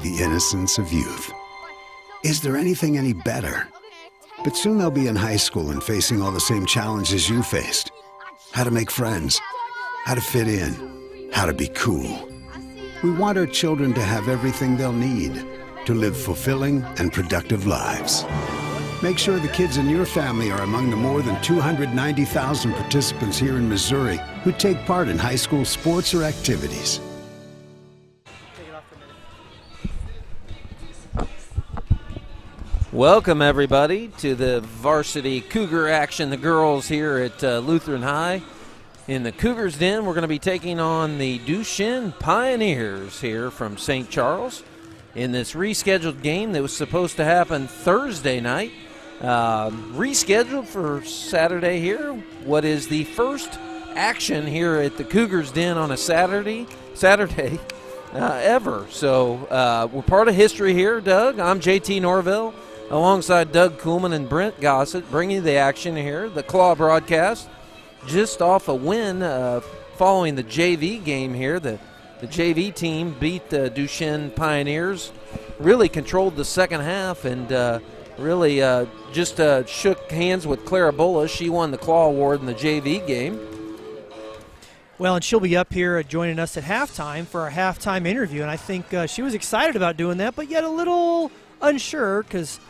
the innocence of youth. Is there anything any better? But soon they'll be in high school and facing all the same challenges you faced. How to make friends, how to fit in, how to be cool. We want our children to have everything they'll need to live fulfilling and productive lives. Make sure the kids in your family are among the more than 290,000 participants here in Missouri who take part in high school sports or activities. Welcome, everybody, to the Varsity Cougar action. The girls here at Lutheran High. In the Cougars Den, we're going to be taking on the Duchesne Pioneers here from St. Charles in this rescheduled game that was supposed to happen Thursday night. Rescheduled for Saturday here. What is the first action here at the Cougars Den on a Saturday ever. So we're part of history here, Doug. I'm JT Norville, alongside Doug Kuhlman and Brent Gossett, bringing you the action here. The Claw broadcast, just off a win following the JV game here. The JV team beat the Duchesne Pioneers, really controlled the second half, and really just shook hands with Clara Bullis. She won the Claw Award in the JV game. Well, and she'll be up here joining us at halftime for our halftime interview, and I think she was excited about doing that, but yet a little unsure because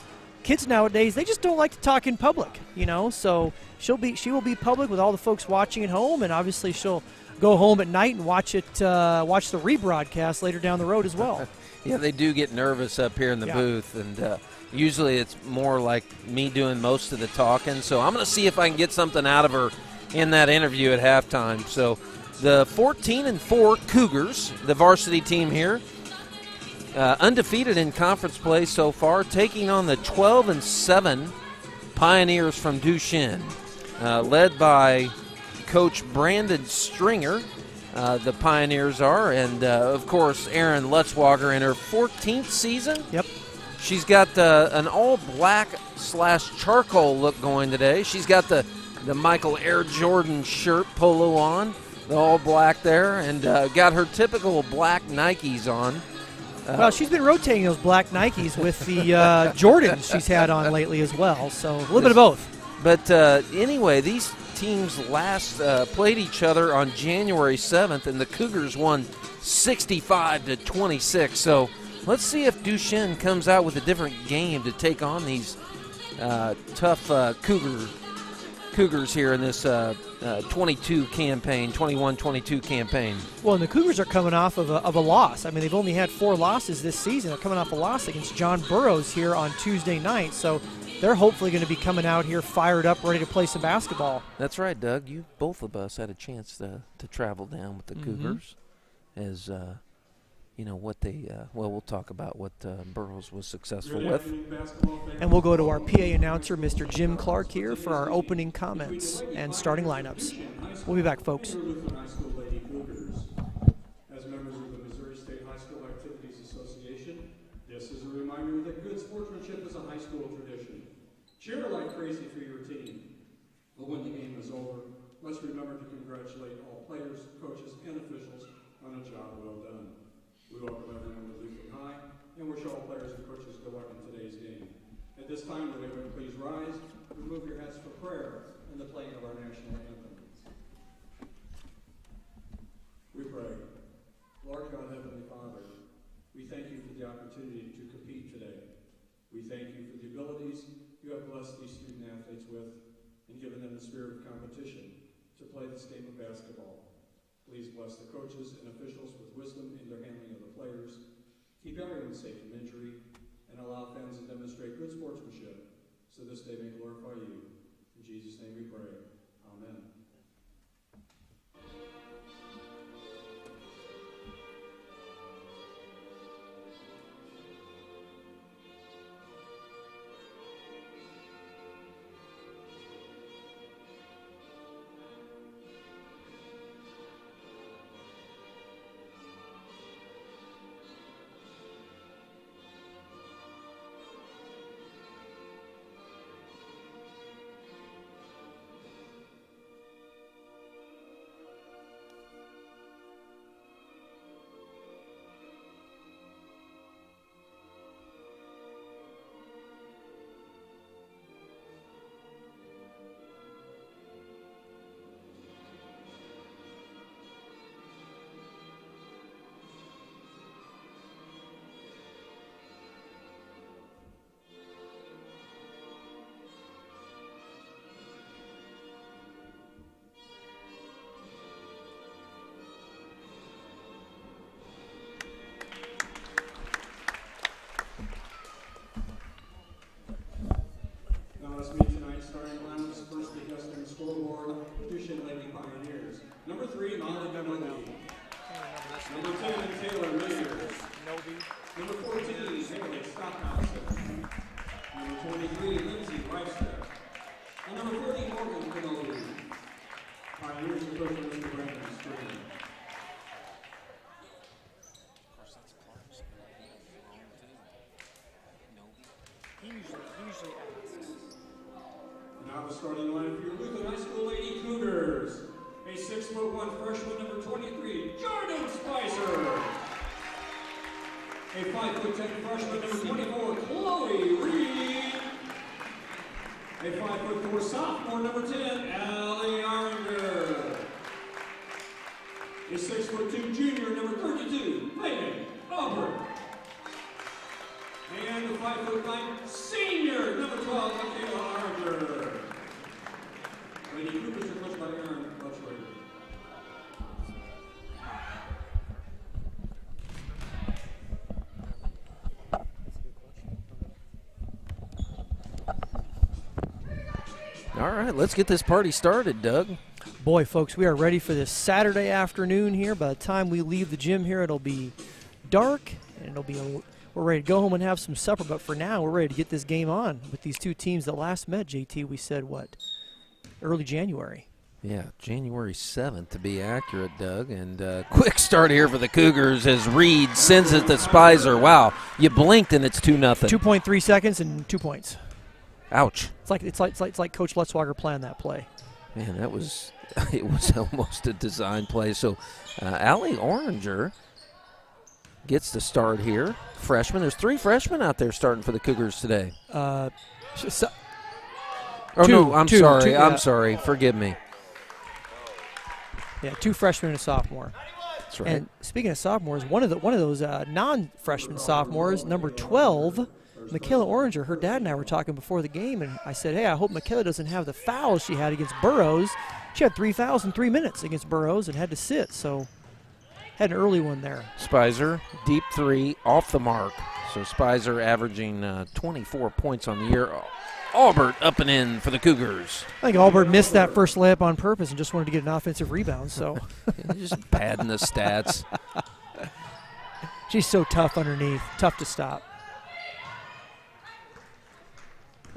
kids nowadays, they just don't like to talk in public, you know. So she will be public with all the folks watching at home, and obviously she'll go home at night and watch the rebroadcast later down the road as well. Yeah, they do get nervous up here in the booth, and usually it's more like me doing most of the talking. So I'm going to see if I can get something out of her in that interview at halftime. So the 14-4 Cougars, the varsity team here, undefeated in conference play so far, taking on the 12-7 Pioneers from Duchesne, led by Coach Brandon Stringer. The Pioneers are, and of course Erin Lutzwager in her 14th season. Yep. She's got an all-black / charcoal look going today. She's got the Michael Air Jordan shirt polo on, the all-black there, and got her typical black Nikes on. Well, she's been rotating those black Nikes with the Jordans she's had on lately as well, so a little bit of both. But anyway, these teams last played each other on January 7th, and the Cougars won 65-26. So let's see if Duchesne comes out with a different game to take on these tough Cougars here in this 21-22 campaign. Well, and the Cougars are coming off of a loss. I mean, they've only had 4 losses this season. They're coming off a loss against John Burroughs here on Tuesday night, so they're hopefully going to be coming out here fired up, ready to play some basketball. That's right, Doug. Both of us had a chance to travel down with the Cougars, as you know what they. We'll talk about what Burroughs was successful with, and we'll go to our PA announcer, Mr. Jim Clark, here for our opening comments and starting lineups. We'll be back, folks. Lutheran High School Lady Cougars. As members of the Missouri State High School Activities Association, this is a reminder that good sportsmanship is a high school tradition. Cheer like crazy for your team. But when the game is over, let's remember to congratulate all players, coaches, and officials on a job well done. We welcome everyone to Lutheran High and wish all players and coaches good luck in today's game. At this time, would everyone please rise, remove your hats for prayer, and the playing of our national anthem. We pray. Lord God, Heavenly Father, we thank you for the opportunity to compete today. We thank you for the abilities you have blessed these student athletes with and given them the spirit of competition to play this game of basketball. Please bless the coaches and officials with wisdom in their handling of the players. Keep everyone safe from injury and allow fans to demonstrate good sportsmanship so this day may glorify you. In Jesus' name we pray. Amen. usually ask. Now the starting line for your Lutheran High School Lady Cougars. A 6'1" freshman, number 23, Jordan Spicer. A 5'10" freshman, number 24, Chloe Reed. A 5'4" sophomore, number 10, Allie Oranger. A 6'2" junior, number 32, Megan Auburn. And the 5'9" senior, number 12, Michaela Oranger. Lady Cougars are coached by Aaron Butchler. All right, let's get this party started, Doug. Boy, folks, we are ready for this Saturday afternoon here. By the time we leave the gym here, it'll be dark, and we're ready to go home and have some supper. But for now, we're ready to get this game on with these two teams that last met, JT. We said, what, early January. Yeah, January 7th to be accurate, Doug. And quick start here for the Cougars as Reed sends it to Spicer. Wow, you blinked and it's 2-0. 2.3 seconds and 2 points. Ouch. It's like Coach Lutzwager planned that play. Man, it was almost a design play. So Allie Oranger gets the start here. Freshman. There's 3 freshmen out there starting for the Cougars today. I'm sorry. Forgive me. Yeah, 2 freshmen and a sophomore. That's right. And speaking of sophomores, one of those non-freshman sophomores, number 12, Michaela Oranger, her dad and I were talking before the game, and I said, hey, I hope Michaela doesn't have the foul she had against Burroughs. She had 3 fouls in 3 minutes against Burroughs and had to sit, so had an early one there. Spicer, deep 3, off the mark. So Spicer averaging 24 points on the year. Albert up and in for the Cougars. I think Albert missed that first layup on purpose and just wanted to get an offensive rebound, so. Just padding the stats. She's so tough underneath, tough to stop.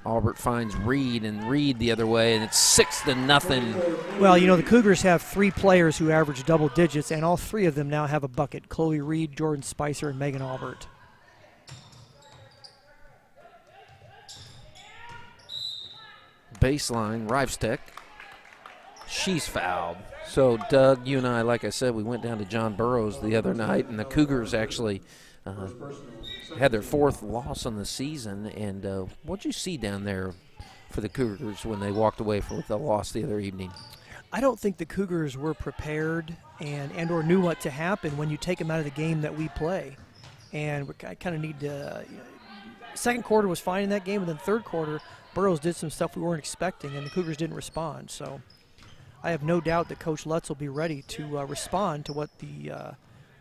Albert finds Reed, and Reed the other way, and it's 6-0. Well, the Cougars have 3 players who average double digits, and all 3 of them now have a bucket. Chloe Reed, Jordan Spicer, and Megan Albert. Baseline, Rivestick. She's fouled. So, Doug, you and I, like I said, we went down to John Burroughs the other night, and the Cougars actually had their 4th loss on the season. And what'd you see down there for the Cougars when they walked away with the loss the other evening? I don't think the Cougars were prepared and or knew what to happen when you take them out of the game that we play. And I kind of need to second quarter was fine in that game, and then third quarter, Burroughs did some stuff we weren't expecting, and the Cougars didn't respond. So I have no doubt that Coach Lutz will be ready to respond to what the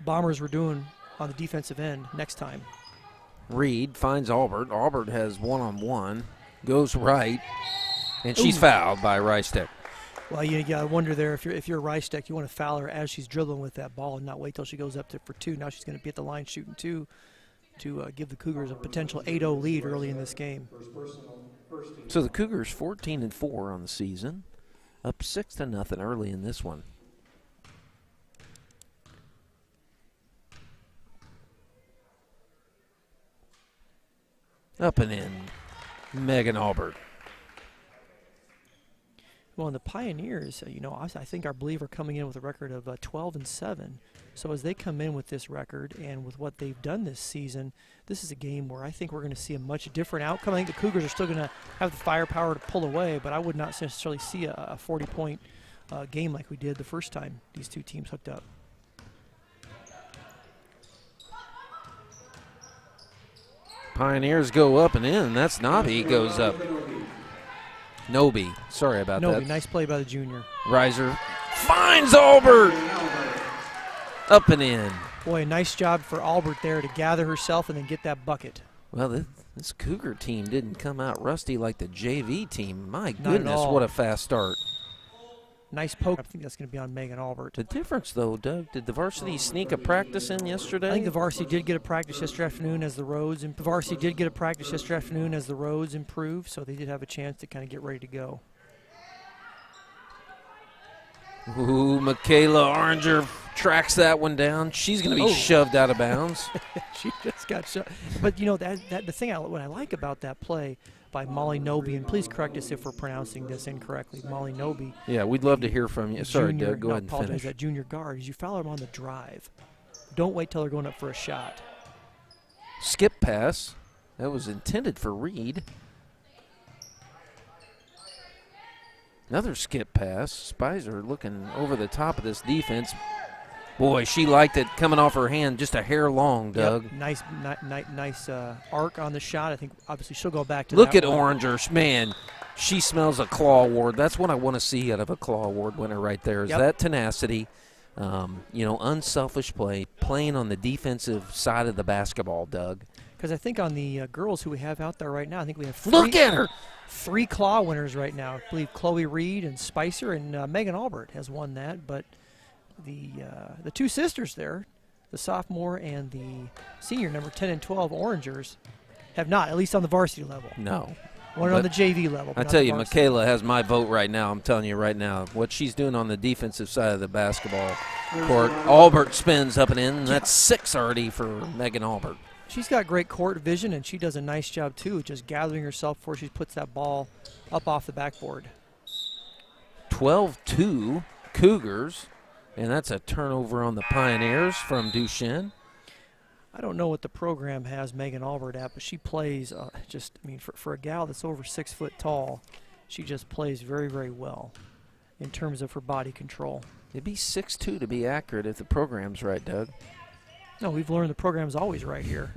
Bombers were doing on the defensive end next time. Reed finds Albert. Albert has one-on-one, goes right, and she's fouled by Rivestick. Well, you got to wonder there, if you're Rivestick, you want to foul her as she's dribbling with that ball and not wait till she goes up for 2. Now she's going to be at the line shooting 2 to give the Cougars a potential 8-0 lead early in this game. So the Cougars 14-4 on the season, up 6-0 early in this one. Up and in, Megan Albert. Well, and the Pioneers, I think I believe are coming in with a record of 12-7. So as they come in with this record and with what they've done this season, this is a game where I think we're going to see a much different outcome. I think the Cougars are still going to have the firepower to pull away, but I would not necessarily see a 40-point game like we did the first time these two teams hooked up. Pioneers go up and in. That's Nobby goes up. Noby, sorry about that. Noby, nice play by the junior. Riser finds Albert. Up and in. Boy, a nice job for Albert there to gather herself and then get that bucket. Well, this Cougar team didn't come out rusty like the JV team. My goodness, what a fast start. Nice poke. I think that's going to be on Megan Albert. The difference, though, Doug, did the Varsity sneak a practice in yesterday? I think the Varsity did get a practice yesterday afternoon as the roads improved, so they did have a chance to kind of get ready to go. Ooh, Michaela Oranger tracks that one down. She's going to be shoved out of bounds. She just got shoved. But, you know, that the thing what I like about that play by Molly Noby, and please correct us if we're pronouncing this incorrectly, Molly Noby. Yeah, we'd love to hear from you. Sorry, Doug, go ahead and finish. That junior guard is you foul them on the drive. Don't wait till they're going up for a shot. Skip pass. That was intended for Reed. Another skip pass. Spicer looking over the top of this defense. Boy, she liked it coming off her hand just a hair long, Doug. Yep. Nice arc on the shot. I think obviously she'll go back to Look that at Oranger. Man, she smells a claw award. That's what I want to see out of a claw award winner right there is that tenacity, unselfish play, playing on the defensive side of the basketball, Doug. Because I think on the girls who we have out there right now, I think we have Look at her. 3 claw winners right now. I believe Chloe Reed and Spicer and Megan Albert has won that. But the 2 sisters there, the sophomore and the senior, number 10 and 12 Orangers, have not, at least on the varsity level. No. One on the JV level. I tell you, Michaela has my vote right now. I'm telling you right now. What she's doing on the defensive side of the basketball court. Albert spins up and in. And that's 6 already for Megan Albert. She's got great court vision, and she does a nice job, too, just gathering herself before she puts that ball up off the backboard. 12-2 Cougars, and that's a turnover on the Pioneers from Duchesne. I don't know what the program has Megan Albert at, but she plays for a gal that's over 6 foot tall, she just plays very, very well in terms of her body control. It'd be 6'2" to be accurate if the program's right, Doug. No, we've learned the program's always right here.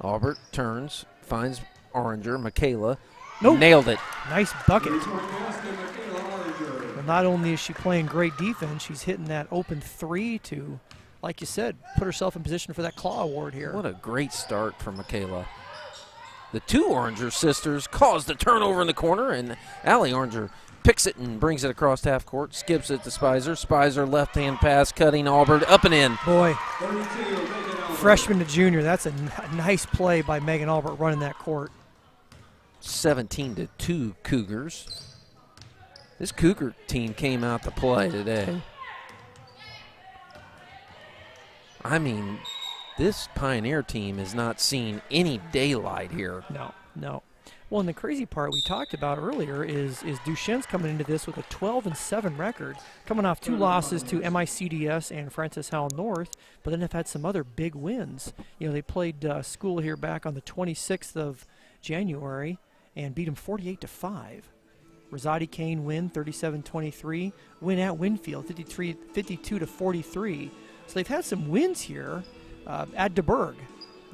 Albert turns, finds Oranger, Michaela. Nope. Nailed it. Nice bucket. Well, not only is she playing great defense, she's hitting that open 3 to, like you said, put herself in position for that claw award here. What a great start from Michaela. The 2 Oranger sisters caused the turnover in the corner, and Allie Oranger picks it and brings it across half court, skips it to Spicer. Spicer left-hand pass, cutting Albert up and in. Boy, freshman to junior, that's a nice play by Megan Albert running that court. 17-2 Cougars. This Cougar team came out to play today. I mean, this Pioneer team is not seeing any daylight here. No. Well, and the crazy part we talked about earlier is Duchesne's coming into this with a 12-7 record, coming off 2 losses to MICDS and Francis Howell North, but then have had some other big wins. You know, they played school here back on the 26th of January and beat them 48-5. Rosati Kane win 37-23, win at Winfield 52-43. So they've had some wins here at DeBerg.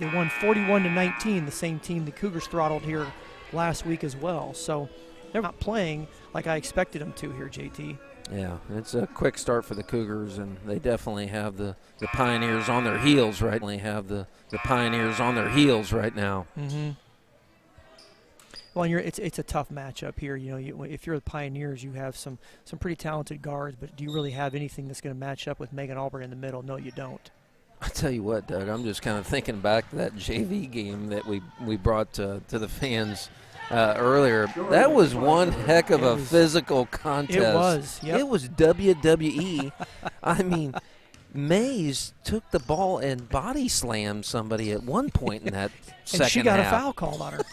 They won 41-19, the same team the Cougars throttled here last week as well. So they're not playing like I expected them to here, JT. Yeah, it's a quick start for the Cougars, and they definitely have the Pioneers on their heels right now. Mm-hmm. Well, it's a tough matchup here. You know, if you're the Pioneers, you have some pretty talented guards, but do you really have anything that's going to match up with Megan Albert in the middle? No, you don't. I tell you what, Doug, I'm just kind of thinking back to that JV game that we brought to the fans earlier. That was one heck of a physical contest. It was. Yep. It was WWE. I mean, Mays took the ball and body slammed somebody at one point in that second half. And she got a foul called on her.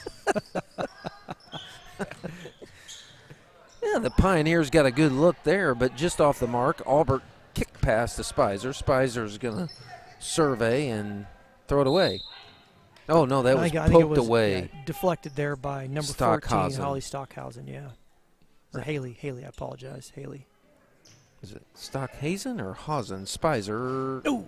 Yeah, the Pioneers got a good look there, but just off the mark, Albert kicked past to Spicer. Spicer's going to survey and throw it away. Oh, no, that was poked away. Yeah, deflected there by number 14, Holly Stockhausen, yeah. Or Haley, I apologize, Haley. Is it Stockhazen or Hausen? Spicer. Ooh.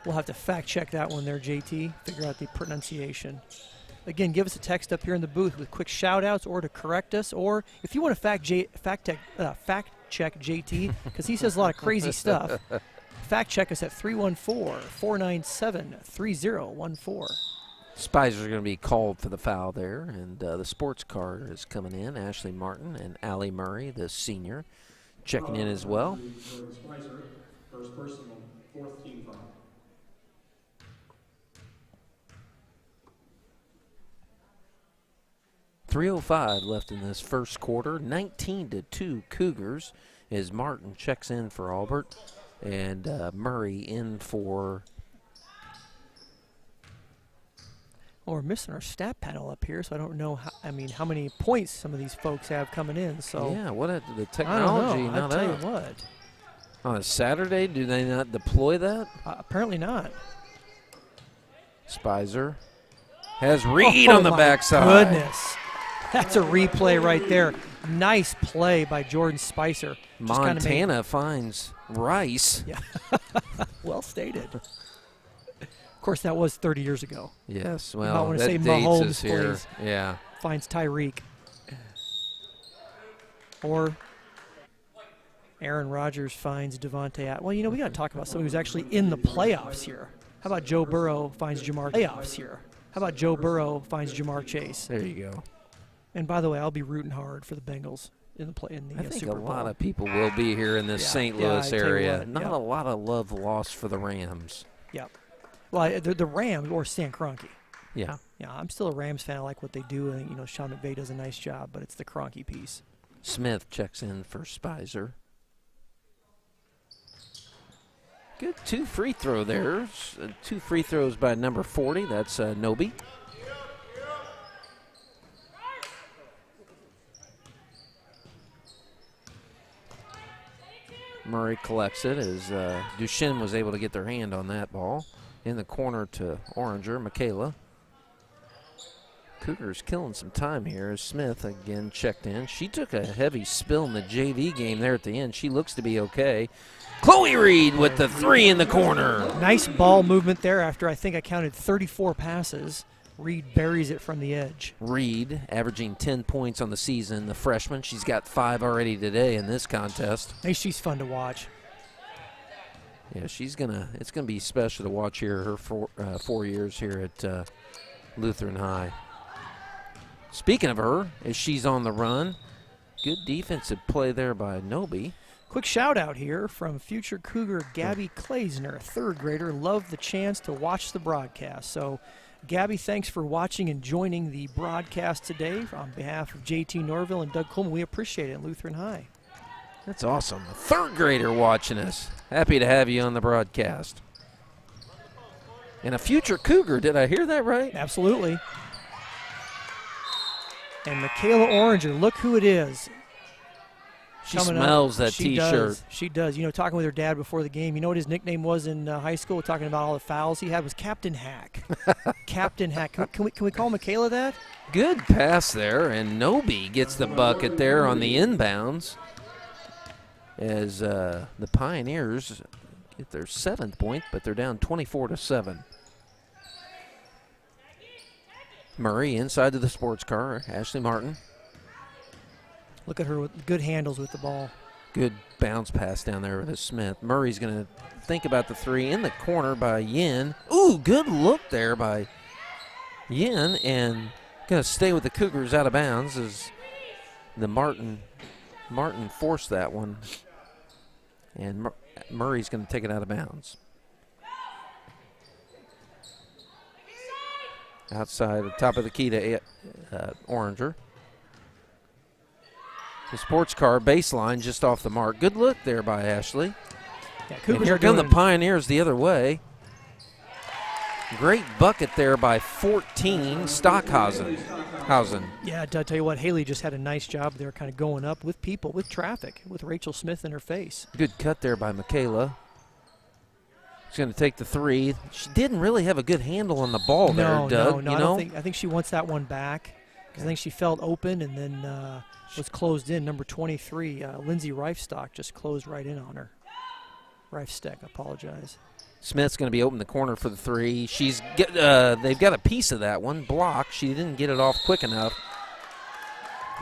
We'll have to fact check that one there, JT, figure out the pronunciation. Again, give us a text up here in the booth with quick shout-outs or to correct us, or if you want to fact check JT, because he says a lot of crazy stuff, fact check us at 314-497-3014. Spicer's going to be called for the foul there, and the sports car is coming in. Ashley Martin and Allie Murray, the senior, checking in as well. Spicer, first personal, 4th team foul. 3:05 left in this first quarter. 19-2 Cougars as Martin checks in for Albert. And Murray in for... Well, we're missing our stat panel up here, so I don't know how many points some of these folks have coming in. So yeah, what the I technology don't know. not I'll tell up. you what. On a Saturday, do they not deploy that? Apparently not. Spicer has Reed on the my backside. Goodness. That's a replay right there. Nice play by Jordan Spicer. Just kinda Montana finds Rice. Yeah. Well stated. Of course, that was 30 years ago. Yes, You might well, wanna that say dates Mahomes, us here. please. Yeah. Finds Tyreek. Or Aaron Rodgers finds Devontae. Well, we got to talk about somebody who's actually in the playoffs here. How about Joe Burrow finds Jamar Chase? There you go. And by the way, I'll be rooting hard for the Bengals in the I think Super a Bowl. lot of people will be here in this Yeah, St. yeah, Louis I tell you area. what, Not yeah. a lot of love lost for the Rams. Yep. Well, the Rams or Stan Kroenke. Yeah. Yeah, I'm still a Rams fan. I like what they do, and Sean McVay does a nice job. But it's the Kroenke piece. Smith checks in for Spicer. Good 2 free throw there. 2 free throws by number 40. That's Noby. Murray collects it as Duchesne was able to get their hand on that ball. In the corner to Oranger, Michaela. Cougars killing some time here as Smith again checked in. She took a heavy spill in the JV game there at the end. She looks to be okay. Chloe Reed with the 3 in the corner. Nice ball movement there after I think I counted 34 passes. Reed buries it from the edge. Reed averaging 10 points on the season. The freshman, she's got 5 already today in this contest. Hey, she's fun to watch. Yeah, it's gonna be special to watch here her 4 years here at Lutheran High. Speaking of her, as she's on the run, good defensive play there by Noby. Quick shout out here from future Cougar Gabby Klaisner, 3rd grader. Loved the chance to watch the broadcast. So, Gabby, thanks for watching and joining the broadcast today. On behalf of JT Norville and Doug Coleman, we appreciate it in Lutheran High. That's awesome. A 3rd grader watching us. Happy to have you on the broadcast. And a future Cougar, did I hear that right? Absolutely. And Michaela Oranger, look who it is. She Coming smells up. that She T-shirt. does. She does. Talking with her dad before the game, you know what his nickname was in high school? Talking about all the fouls he had was Captain Hack. Captain Hack. Can we call Michaela that? Good pass there, and Noby gets the bucket there on the inbounds as the Pioneers get their 7th point, but they're down 24-7. Murray inside to the sports car. Ashley Martin. Look at her with good handles with the ball. Good bounce pass down there to Smith. Murray's going to think about the 3 in the corner by Yin. Ooh, good look there by Yin, and going to stay with the Cougars out of bounds as the Martin forced that one, and Murray's going to take it out of bounds. Outside the top of the key to Oranger. The sports car baseline just off the mark. Good look there by Ashley. Yeah, And Cougars here are come the doing- Pioneers the other way. Great bucket there by 14, Stockhausen. Yeah, to tell you what, Haley just had a nice job there kind of going up with people, with traffic, with Rachel Smith in her face. Good cut there by Michaela. She's going to take the 3. She didn't really have a good handle on the ball there, Doug. No, I think she wants that one back because I think she felt open and then was closed in. Number 23, Lindsay Reifstock, just closed right in on her. Reifsteck, I apologize. Smith's going to be open the corner for the 3. They've got a piece of that one blocked. She didn't get it off quick enough.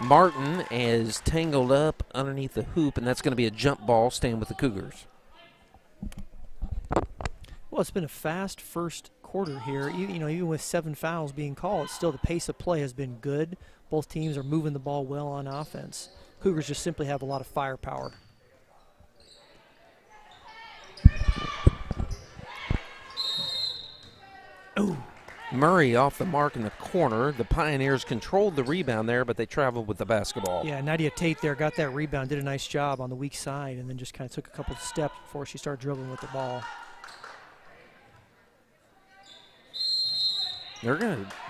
Martin is tangled up underneath the hoop, and that's going to be a jump ball staying with the Cougars. Well, it's been a fast first quarter here. Even with 7 fouls being called, still the pace of play has been good. Both teams are moving the ball well on offense. Cougars just simply have a lot of firepower. Oh, Murray off the mark in the corner. The Pioneers controlled the rebound there, but they traveled with the basketball. Yeah, Nadia Tate there got that rebound, did a nice job on the weak side, and then just kind of took a couple of steps before she started dribbling with the ball.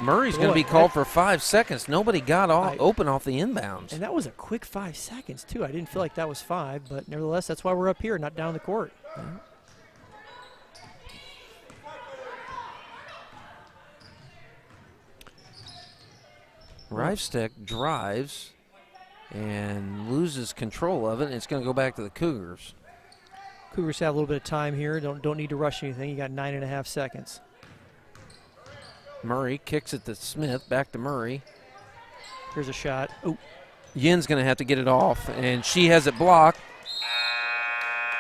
Murray's going to be called for 5 seconds. Nobody got open off the inbounds. And that was a quick 5 seconds, too. I didn't feel like that was 5, but nevertheless, that's why we're up here, not down the court. Yeah. Reifsteck drives and loses control of it, and it's going to go back to the Cougars. Cougars have a little bit of time here. Don't need to rush anything. You got 9.5 seconds. Murray kicks it to Smith, back to Murray. Here's a shot. Oh, Yin's going to have to get it off, and she has it blocked.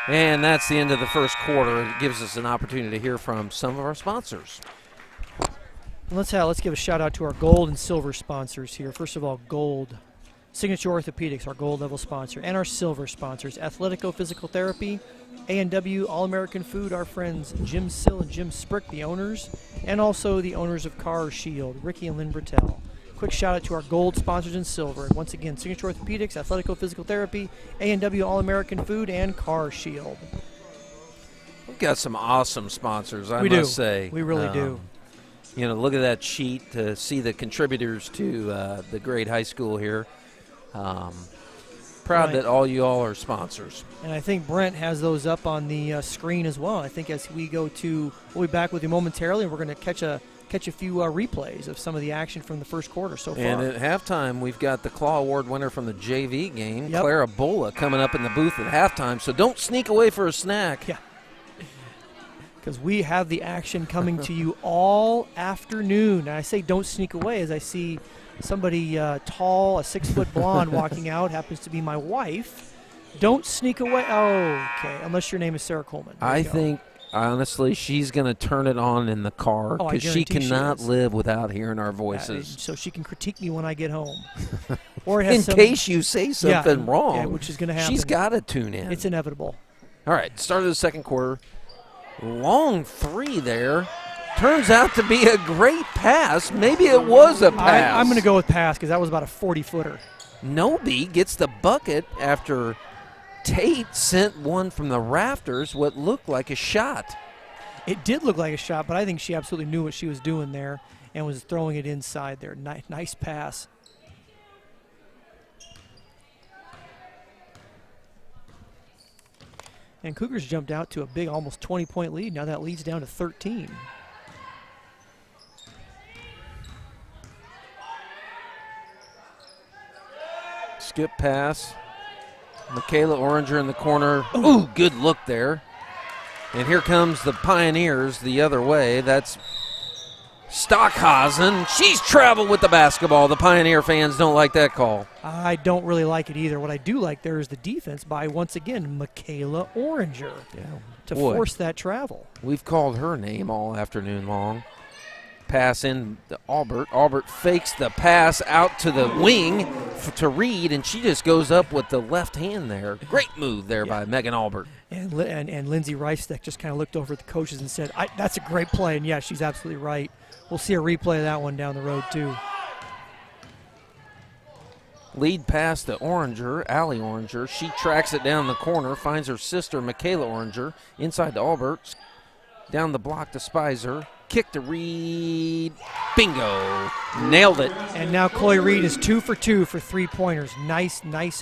And that's the end of the first quarter. It gives us an opportunity to hear from some of our sponsors. Let's give a shout out to our gold and silver sponsors here. First of all, gold, Signature Orthopedics, our gold level sponsor, and our silver sponsors, Athletico Physical Therapy, A&W, All-American Food, our friends Jim Sill and Jim Sprick, the owners, and also the owners of Car Shield, Ricky and Lynn Bertel. Quick shout out to our gold sponsors in silver. Once again, Signature Orthopedics, Athletico Physical Therapy, A&W, All-American Food, and Car Shield. We've got some awesome sponsors, I must say. We really do. You know, look at that sheet to see the contributors to the great high school here. Proud that all you all are sponsors. And I think Brent has those up on the screen as well. I think as we we'll be back with you momentarily, and we're going to catch a few replays of some of the action from the first quarter so far. And at halftime, we've got the Claw Award winner from the JV game, Clara Bola, coming up in the booth at halftime. So don't sneak away for a snack. Yeah. Because we have the action coming to you all afternoon. And I say don't sneak away as I see somebody tall, a 6-foot blonde walking out, happens to be my wife. Don't sneak away. Oh, okay, unless your name is Sarah Coleman. I think, honestly, she's going to turn it on in the car because she cannot live without hearing our voices. So she can critique me when I get home. Or in case you say something wrong, which is going to happen. She's got to tune in. It's inevitable. All right, start of the second quarter. Long three there. Turns out to be a great pass. Maybe it was a pass. I'm going to go with pass because that was about a 40-footer. Nobi gets the bucket after Tate sent one from the rafters, what looked like a shot. It did look like a shot, but I think she absolutely knew what she was doing there and was throwing it inside there. Nice pass. And Cougars jumped out to a big, almost 20-point lead. Now that leads down to 13. Skip pass. Michaela Oranger in the corner. Ooh, good look there. And here comes the Pioneers the other way. That's Stockhausen. She's traveled with the basketball. The Pioneer fans don't like that call. I don't really like it either. What I do like there is the defense by, once again, Michaela Oranger to force that travel. We've called her name all afternoon long. Pass in to Albert. Albert fakes the pass out to the wing to Reed, and she just goes up with the left hand there. Great move there by Megan Albert. And Lindsay Reifsteck just kind of looked over at the coaches and said, that's a great play. And, yeah, she's absolutely right. We'll see a replay of that one down the road, too. Lead pass to Oranger, Allie Oranger. She tracks it down the corner, finds her sister, Michaela Oranger, inside to Albert. Down the block to Spicer. Kick to Reed. Bingo. Nailed it. And now Chloe Reed is 2 for 2 for three-pointers. Nice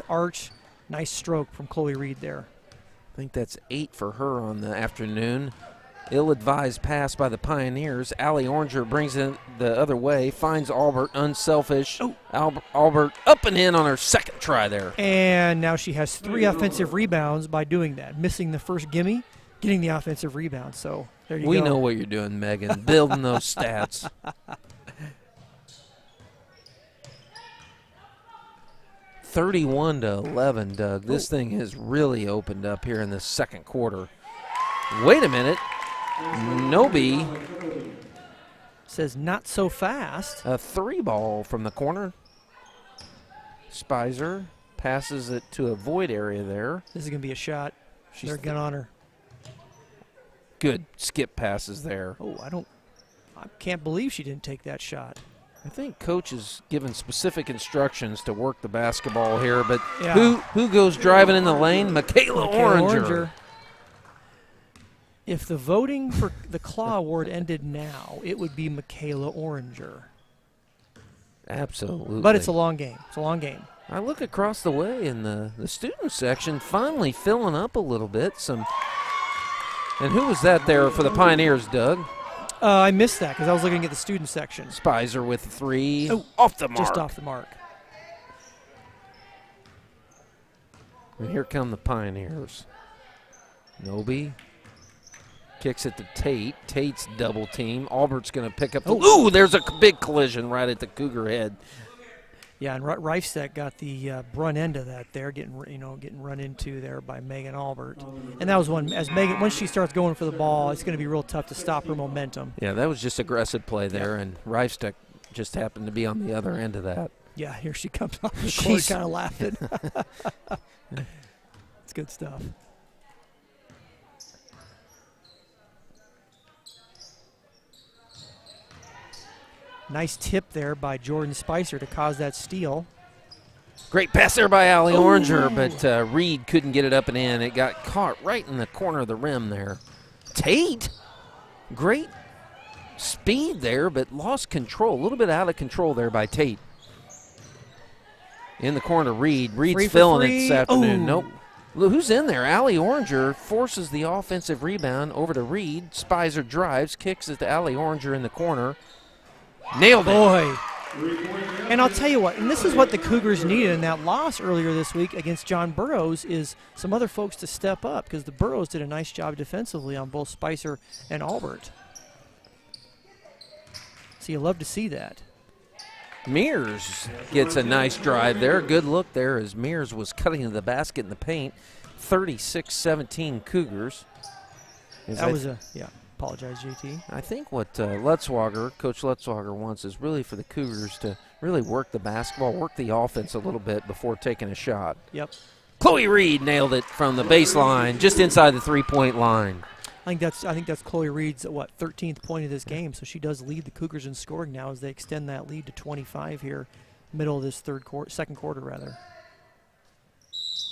arch, nice stroke from Chloe Reed there. I think that's 8 for her on the afternoon. Ill-advised pass by the Pioneers. Allie Oranger brings it the other way, finds Albert, unselfish. Albert up and in on her second try there. And now she has 3 offensive rebounds by doing that, missing the first gimme, getting the offensive rebound. So there you go. We know what you're doing, Megan, building those stats. (31-11), Doug. This thing has really opened up here in the second quarter. Wait a minute. Nobi says not so fast. A 3-ball from the corner. Spicer passes it to a void area there. This is going to be a shot. They're going on her. Good skip passes there. Oh, I don't. I can't believe she didn't take that shot. I think Coach is given specific instructions to work the basketball here, but Yeah. who goes driving in the lane? Michaela Oranger. If the voting for the Claw Award ended now, it would be Michaela Oranger. Absolutely. But it's a long game. It's a long game. I look across the way, and the student section finally filling up a little bit. And who was that there for the Pioneers, Doug? I missed that because I was looking at the student section. Spicer with 3. Oh, off the mark. Just off the mark. And here come the Pioneers. Noby kicks it to Tate. Tate's double team. Albert's going to pick up. Ooh, there's a big collision right at the Cougar head. Yeah, and Reifstedt got the brunt end of that there, getting run into there by Megan Albert. And that was one, once she starts going for the ball, it's going to be real tough to stop her momentum. Yeah, that was just aggressive play there, and Reifstedt just happened to be on the other end of that. Yeah, here she comes off the court kind of laughing. It's good stuff. Nice tip there by Jordan Spicer to cause that steal. Great pass there by Allie Oranger, but Reed couldn't get it up and in. It got caught right in the corner of the rim there. Tate, great speed there, but lost control. A little bit out of control there by Tate. In the corner, Reed. Reed's filling it this afternoon. Ooh. Nope. Look, who's in there? Allie Oranger forces the offensive rebound over to Reed. Spicer drives, kicks it to Allie Oranger in the corner. Nailed it. Boy. And I'll tell you what, and this is what the Cougars needed in that loss earlier this week against John Burroughs, is some other folks to step up, because the Burroughs did a nice job defensively on both Spicer and Albert. So you love to see that. Mears gets a nice drive there. Good look there as Mears was cutting into the basket in the paint. 36-17 Cougars. Apologize, JT. I think what Coach Lutzwager wants is really for the Cougars to really work the basketball, work the offense a little bit before taking a shot. Yep. Chloe Reed nailed it from the baseline, just inside the three-point line. I think that's Chloe Reed's 13th point of this game, so she does lead the Cougars in scoring now as they extend that lead to 25 here, middle of this second quarter rather.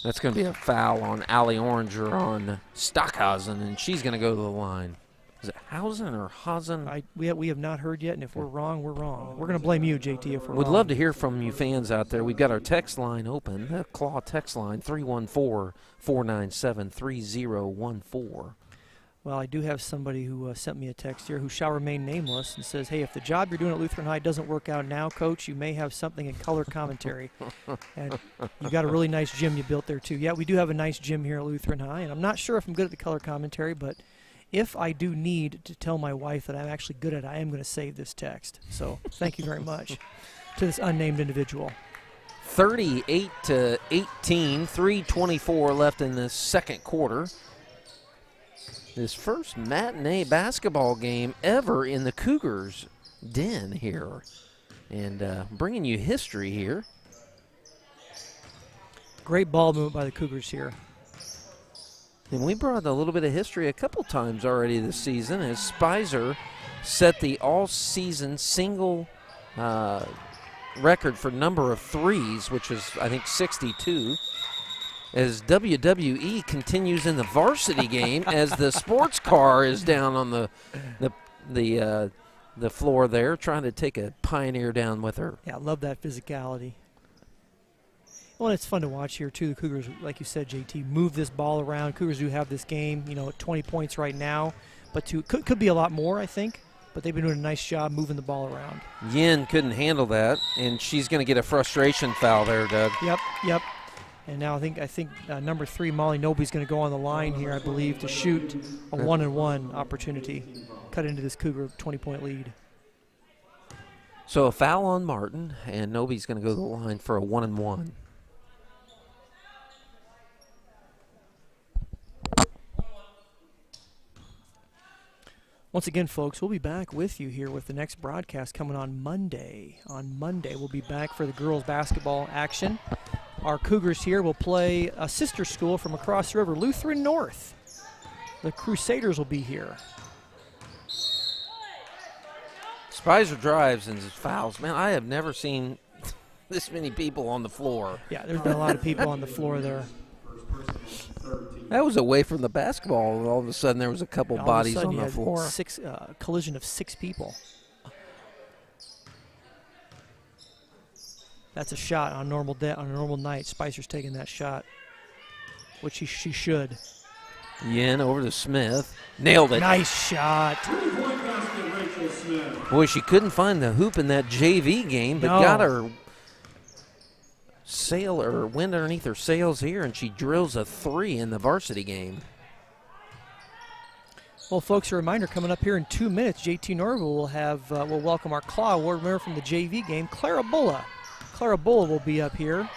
That's going to be a foul on Allie Oranger on Stockhausen, and she's going to go to the line. Is it Hausen or Hausen? We have not heard yet, and if we're wrong, we're wrong. We're going to blame you, JT, if we're We'd wrong. love to hear from you fans out there. We've got our text line open, the Claw text line, 314-497-3014. Well, I do have somebody who sent me a text here who shall remain nameless and says, hey, if the job you're doing at Lutheran High doesn't work out now, Coach, you may have something in color commentary. And you got a really nice gym you built there, too. Yeah, we do have a nice gym here at Lutheran High, and I'm not sure if I'm good at the color commentary, but if I do need to tell my wife that I'm actually good at it, I am going to save this text. So thank you very much to this unnamed individual. 38-18, 3:24 left in the second quarter. This first matinee basketball game ever in the Cougars' den here. And bringing you history here. Great ball movement by the Cougars here. And we brought a little bit of history a couple times already this season as Spicer set the all-season single record for number of threes, which was, I think, 62. As WWE continues in the varsity game as the sports car is down on the floor there trying to take a Pioneer down with her. Yeah, I love that physicality. Well, it's fun to watch here, too. The Cougars, like you said, JT, move this ball around. Cougars do have this game, at 20 points right now, but could be a lot more, I think. But they've been doing a nice job moving the ball around. Yin couldn't handle that, and she's going to get a frustration foul there, Doug. Yep. And now I think number 3, Molly Noby's going to go on the line here, I believe, to shoot a 1-and-1 opportunity, cut into this Cougar 20-point lead. So a foul on Martin, and Noby's going to go to the line for a 1-and-1. Once again, folks, we'll be back with you here with the next broadcast coming on Monday. On Monday, we'll be back for the girls' basketball action. Our Cougars here will play a sister school from across the river, Lutheran North. The Crusaders will be here. Spicer drives and fouls. Man, I have never seen this many people on the floor. Yeah, there's been a lot of people on the floor there. That was away from the basketball, and all of a sudden there was a couple bodies on the floor. Collision of 6 people. That's a shot on a normal night. Spicer's taking that shot, which she should. Yin over to Smith. Nailed it. Nice shot. Boy, she couldn't find the hoop in that JV game, but got her wind underneath her sails here, and she drills a 3 in the varsity game. Well, folks, a reminder, coming up here in 2 minutes, JT Norville will welcome our Claw Award winner from the JV game, Clara Bulla. Clara Bulla will be up here.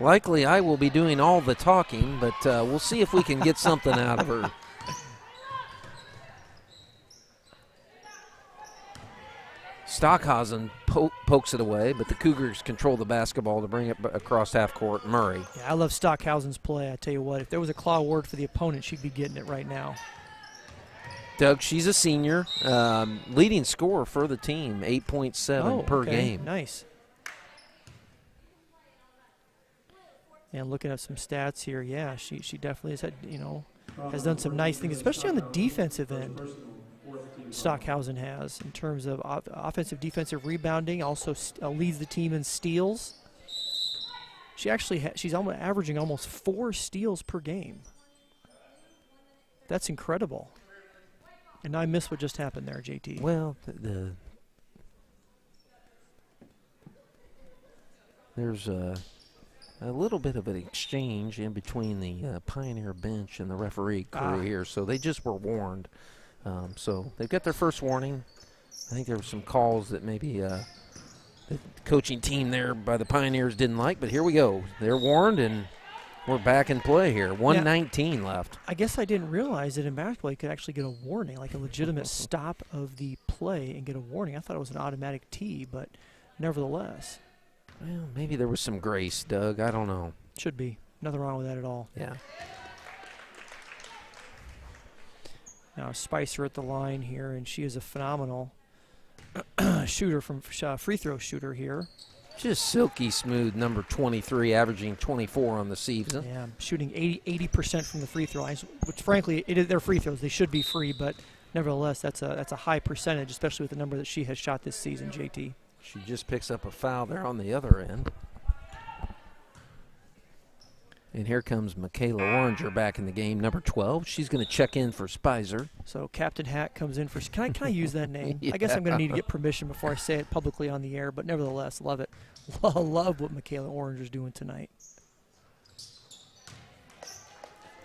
Likely I will be doing all the talking, but we'll see if we can get something out of her. Stockhausen pokes it away, but the Cougars control the basketball to bring it across half court. Murray. Yeah, I love Stockhausen's play. I tell you what, if there was a Claw Award for the opponent, she'd be getting it right now. Doug, she's a senior, leading scorer for the team, 8.7 per game. Nice. And looking at some stats here, yeah, she definitely has done some nice things, especially on the defensive end. Stockhausen has in terms of offensive, defensive rebounding. Also leads the team in steals. She's almost averaging almost 4 steals per game. That's incredible. And I missed what just happened there, JT. Well, there's a little bit of an exchange in between the Pioneer bench and the referee crew here, so they just were warned. So they've got their first warning. I think there were some calls that maybe the coaching team there by the Pioneers didn't like, but here we go. They're warned, and we're back in play here. 1:19 left. I guess I didn't realize that in basketball you could actually get a warning, like a legitimate stop of the play and get a warning. I thought it was an automatic tee, but nevertheless. Well, maybe there was some grace, Doug. I don't know. Should be. Nothing wrong with that at all. Yeah. Now Spicer at the line here, and she is a phenomenal shooter from free throw shooter here. Just silky smooth, number 23, averaging 24 on the season. Yeah, shooting 80% from the free throw lines, which frankly, they're free throws. They should be free, but nevertheless, that's a high percentage, especially with the number that she has shot this season, JT. She just picks up a foul there on the other end. And here comes Michaela Oranger back in the game, number 12. She's going to check in for Spicer. So Captain Hat comes in for. Can I use that name? Yeah. I guess I'm going to need to get permission before I say it publicly on the air. But nevertheless, love it. Love what Michaela Oranger's doing tonight.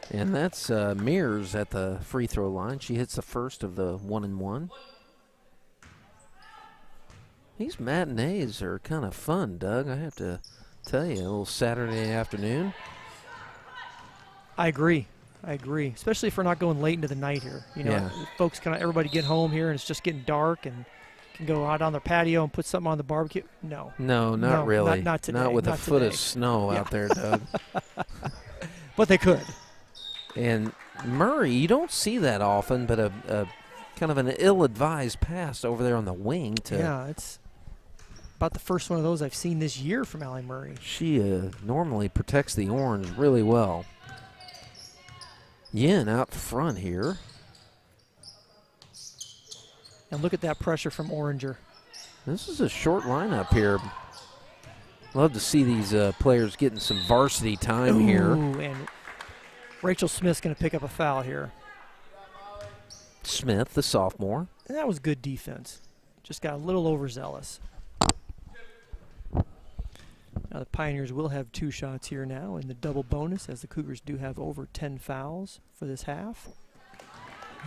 And that's Mears at the free throw line. She hits the first of the 1-and-1. These matinees are kind of fun, Doug. I have to tell you, a little Saturday afternoon. I agree, especially if we're not going late into the night here. You know, folks, everybody get home here and it's just getting dark and can go out on their patio and put something on the barbecue. No, not really. Not today. Not with not a foot today. of snow out there, Doug. But they could. And Murray, you don't see that often, but a kind of an ill-advised pass over there on the wing. It's about the first one of those I've seen this year from Allie Murray. She normally protects the orange really well. Yin out front here. And look at that pressure from Oranger. This is a short lineup here. Love to see these players getting some varsity time here. And Rachel Smith's going to pick up a foul here. Smith, the sophomore. And that was good defense. Just got a little overzealous. Now the Pioneers will have 2 shots here now in the double bonus, as the Cougars do have over 10 fouls for this half.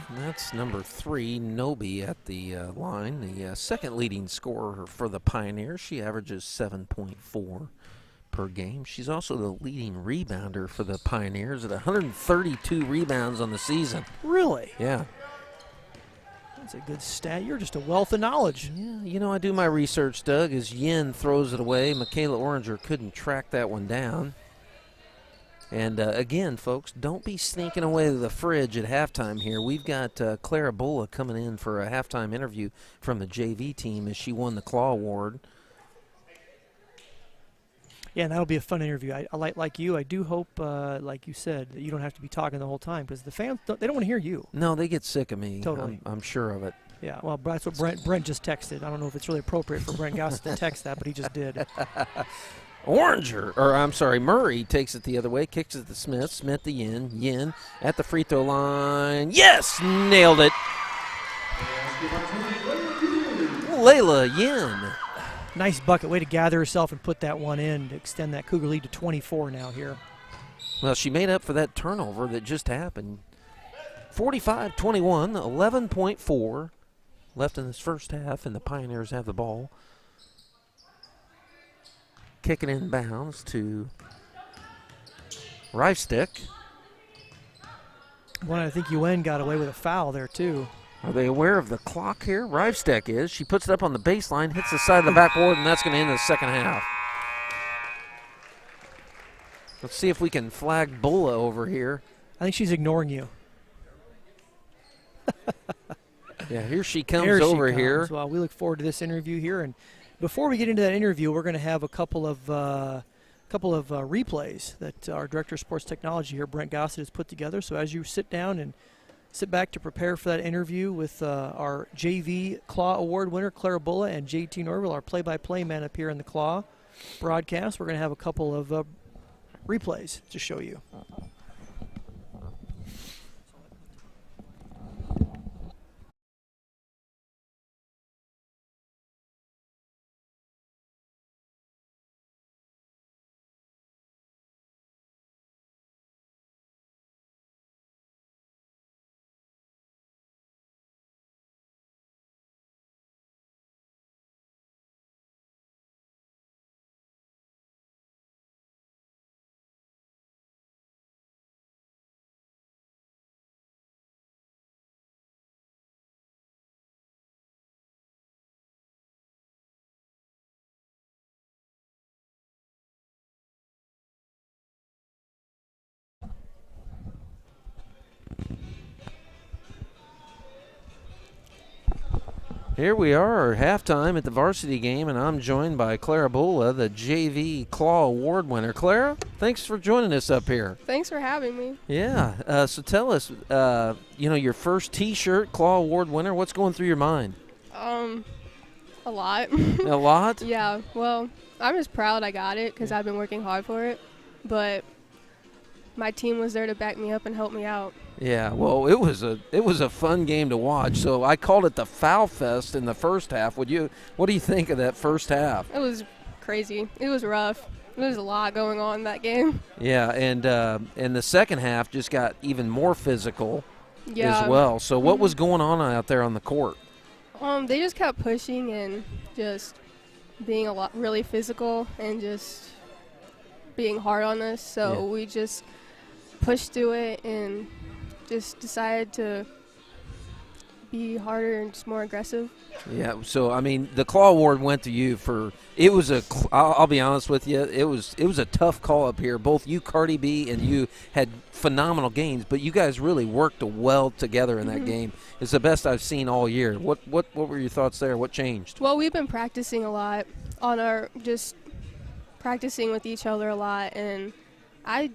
And that's number 3, Nobi, at the line, the second leading scorer for the Pioneers. She averages 7.4 per game. She's also the leading rebounder for the Pioneers at 132 rebounds on the season. Really? Yeah. That's a good stat. You're just a wealth of knowledge. Yeah, you know, I do my research, Doug, as Yin throws it away. Michaela Oranger couldn't track that one down. And, again, folks, don't be sneaking away to the fridge at halftime here. We've got Clara Bulla coming in for a halftime interview from the JV team as she won the Claw Award. Yeah, and that'll be a fun interview. I like you. I do hope, like you said, that you don't have to be talking the whole time because the fans, they don't want to hear you. No, they get sick of me. Totally. I'm sure of it. Yeah, well, that's what Brent just texted. I don't know if it's really appropriate for Brent Gossett to text that, but he just did. Murray takes it the other way, kicks it to Smith. Smith to Yin at the free throw line. Yes, nailed it. Layla Yin. Nice bucket. Way to gather herself and put that one in to extend that Cougar lead to 24 now here. Well, she made up for that turnover that just happened. 45-21, 11.4 left in this first half, and the Pioneers have the ball. Kicking in bounds to Rifestick. One, I think UN got away with a foul there, too. Are they aware of the clock here? Rifestick is. She puts it up on the baseline, hits the side of the backboard, and that's going to end the second half. Let's see if we can flag Bulla over here. I think she's ignoring you. Yeah, here she comes over here. Well, we look forward to this interview here, and before we get into that interview, we're going to have a couple of replays that our Director of Sports Technology here, Brent Gossett, has put together. So as you sit down and sit back to prepare for that interview with our JV Claw Award winner, Clara Bulla, and JT Norville, our play-by-play man up here in the Claw broadcast, we're going to have a couple of replays to show you. Here we are, halftime at the varsity game, and I'm joined by Clara Bulla, the JV Claw Award winner. Clara, thanks for joining us up here. Thanks for having me. Yeah, so tell us, your first T-shirt, Claw Award winner, what's going through your mind? A lot. A lot? Yeah, well, I'm just proud I got it because I've been working hard for it, but my team was there to back me up and help me out. Yeah, well, it was a fun game to watch. So I called it the Foul Fest in the first half. What do you think of that first half? It was crazy. It was rough. There was a lot going on in that game. Yeah, and the second half just got even more physical as well. So what was going on out there on the court? They just kept pushing and just being really physical and just being hard on us. So we just pushed through it and just decided to be harder and just more aggressive. Yeah, so I mean, the Claw Award went to you for it was I'll be honest with you, it was a tough call up here. Both you, Cardi B, and you had phenomenal games, but you guys really worked well together in that game. It's the best I've seen all year. What were your thoughts there? What changed? Well, we've been practicing a lot on just practicing with each other a lot, and I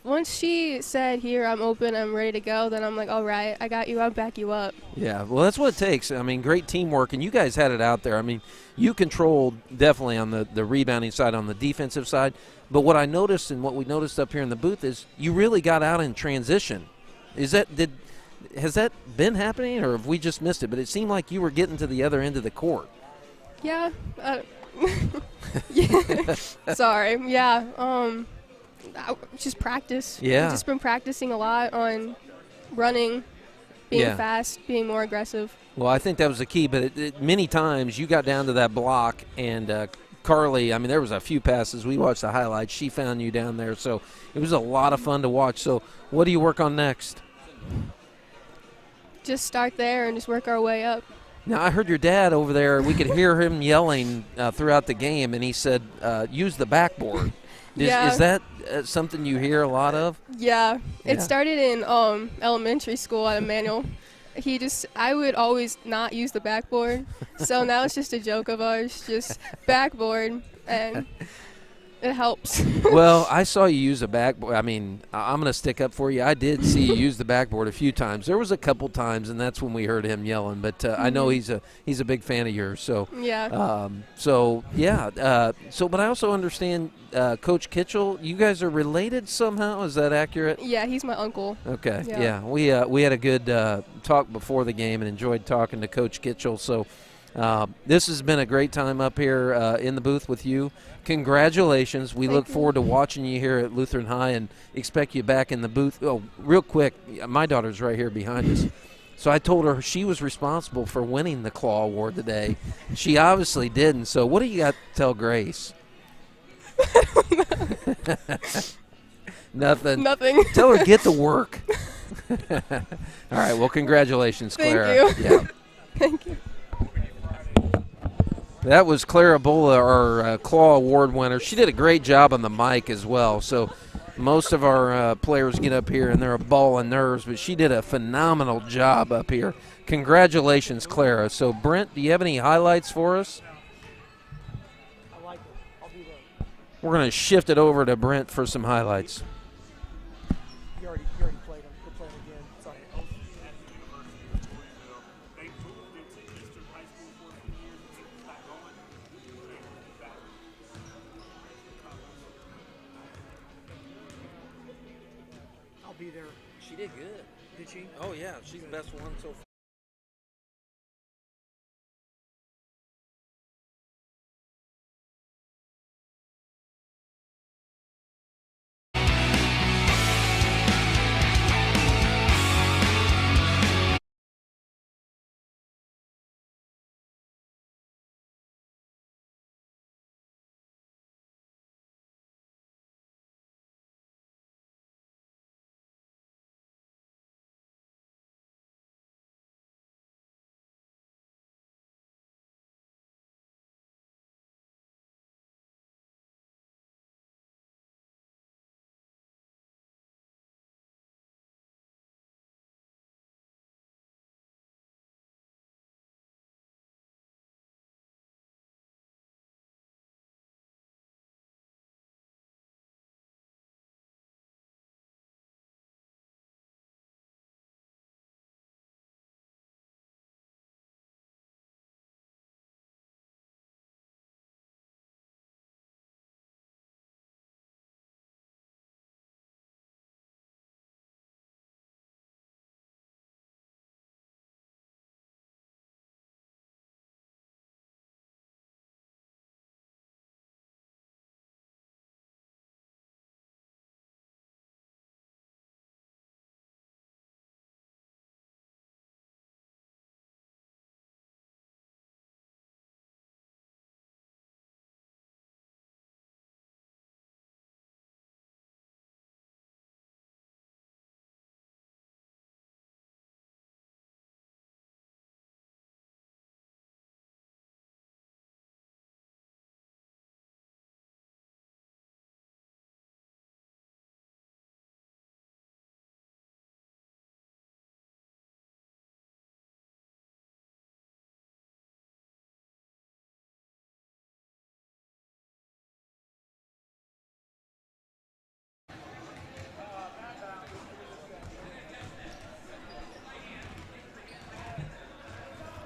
once she said, "Here, I'm open, I'm ready to go," then I'm like, "All right, I got you. I'll back you up." Yeah, well, that's what it takes. I mean, great teamwork, and you guys had it out there. I mean, you controlled definitely on the rebounding side, on the defensive side. But what I noticed and what we noticed up here in the booth is you really got out in transition. Has that been happening, or have we just missed it? But it seemed like you were getting to the other end of the court. Yeah. Yeah. Sorry. Yeah. Just practice. Yeah. I've just been practicing a lot on running, being fast, being more aggressive. Well, I think that was the key, but many times you got down to that block, and Carly, I mean, there was a few passes. We watched the highlights. She found you down there, so it was a lot of fun to watch. So what do you work on next? Just start there and just work our way up. Now, I heard your dad over there. We could hear him yelling throughout the game, and he said, use the backboard. Is that something you hear a lot of? Yeah. Yeah. It started in elementary school at Emmanuel. I would always not use the backboard. So now it's just a joke of ours, just backboard, and it helps. Well, I saw you use a backboard. I mean, I'm going to stick up for you. I did see you use the backboard a few times. There was a couple times, and that's when we heard him yelling. But I know he's a big fan of yours. So Yeah. But I also understand Coach Kitchell. You guys are related somehow. Is that accurate? Yeah, he's my uncle. Okay. Yeah. We had a good talk before the game and enjoyed talking to Coach Kitchell. So this has been a great time up here in the booth with you. Congratulations. We look forward to watching you here at Lutheran High and expect you back in the booth. Oh, real quick, my daughter's right here behind us. So I told her she was responsible for winning the Claw Award today. She obviously didn't. So what do you got to tell Grace? Nothing. Nothing. Tell her get to work. All right. Well, congratulations, Clara. Thank you. Yeah. Thank you. That was Clara Bola, our Claw Award winner. She did a great job on the mic as well. So most of our players get up here and they're a ball of nerves, but she did a phenomenal job up here. Congratulations, Clara. So, Brent, do you have any highlights for us? I like it. I'll be there. We're going to shift it over to Brent for some highlights. You already played them. We'll play them again. Sorry. I'll be there. She did good. Did she? Oh, yeah. She's the best one so far.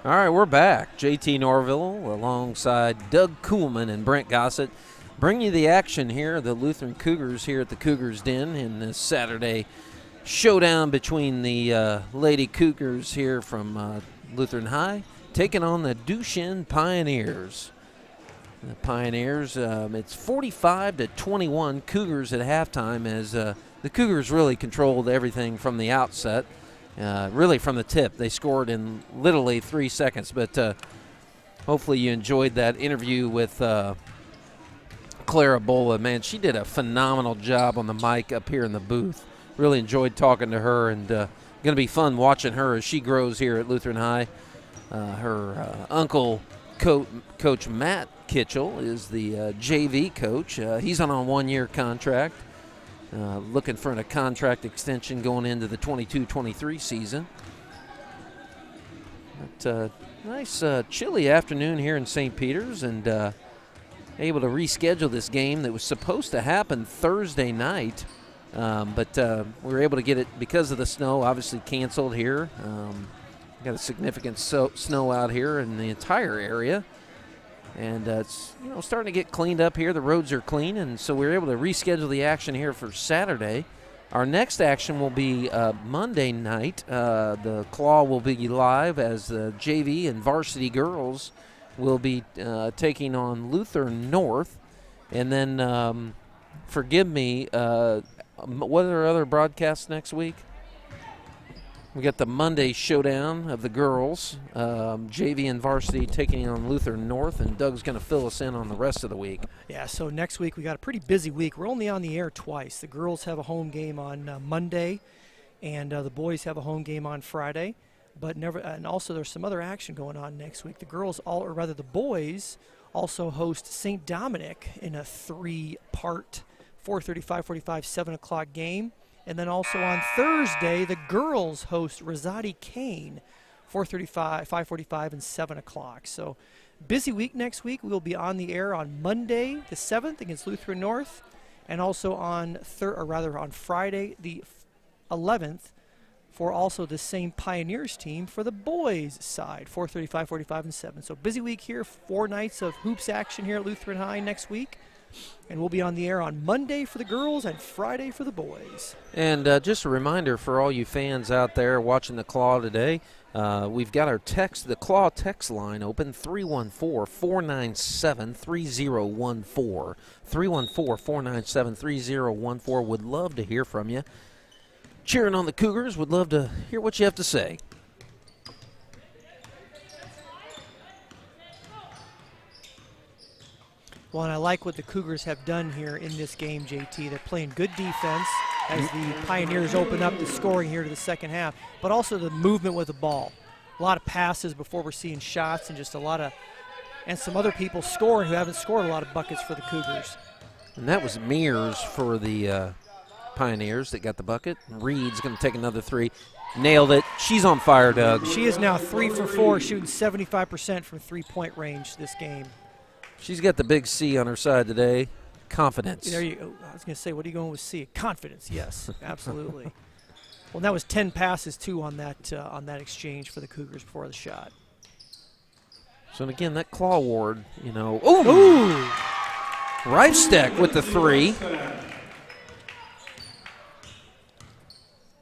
All right, we're back. JT Norville alongside Doug Kuhlman and Brent Gossett bring you the action here. The Lutheran Cougars here at the Cougars Den in this Saturday showdown between the Lady Cougars here from Lutheran High taking on the Duchesne Pioneers. The Pioneers, it's 45-21 Cougars at halftime as the Cougars really controlled everything from the outset. Really from the tip. They scored in literally 3 seconds. But hopefully you enjoyed that interview with Clara Bola. Man, she did a phenomenal job on the mic up here in the booth. Really enjoyed talking to her, and going to be fun watching her as she grows here at Lutheran High. Her uncle Coach Matt Kitchell is the JV coach. He's on a 1-year contract, looking for a contract extension going into the 22-23 season. But, nice chilly afternoon here in St. Peter's, and able to reschedule this game that was supposed to happen Thursday night, but we were able to get it because of the snow, obviously canceled here. Got a significant snow out here in the entire area, and it's starting to get cleaned up here. The roads are clean, and so we were able to reschedule the action here for Saturday. Our next action will be Monday night. The Claw will be live as the JV and Varsity girls will be taking on Lutheran North. And then, forgive me, what are our other broadcasts next week? We got the Monday showdown of the girls, JV and Varsity taking on Lutheran North, and Doug's going to fill us in on the rest of the week. Yeah, so next week we got a pretty busy week. We're only on the air twice. The girls have a home game on Monday, and the boys have a home game on Friday. And also there's some other action going on next week. The girls, the boys, also host St. Dominic in a 3-part 4:30, 5:45, 7 o'clock game. And then also on Thursday, the girls host Rosati Kane, 4:35, 5:45, and 7 o'clock. So busy week next week. We'll be on the air on Monday, the 7th, against Lutheran North, and also on Friday, the 11th, for also the same Pioneers team for the boys' side, 4:30, 5:45, and 7. So busy week here, 4 nights of hoops action here at Lutheran High next week. And we'll be on the air on Monday for the girls and Friday for the boys. And just a reminder for all you fans out there watching the Claw today, we've got our the Claw text line open, 314-497-3014. 314-497-3014. Would love to hear from you. Cheering on the Cougars, would love to hear what you have to say. Well, and I like what the Cougars have done here in this game, JT. They're playing good defense as the Pioneers open up the scoring here to the second half, but also the movement with the ball. A lot of passes before we're seeing shots, and just and some other people scoring who haven't scored a lot of buckets for the Cougars. And that was Mears for the Pioneers that got the bucket. Reed's going to take another 3. Nailed it. She's on fire, Doug. She is now 3 for 4, shooting 75% from three-point range this game. She's got the big C on her side today. Confidence. There you go. I was going to say, what are you going with C? Confidence, yes, absolutely. Well, that was 10 passes, too, on that exchange for the Cougars before the shot. So, and again, that Claw Ward, Ooh! Reifsteck with the 3.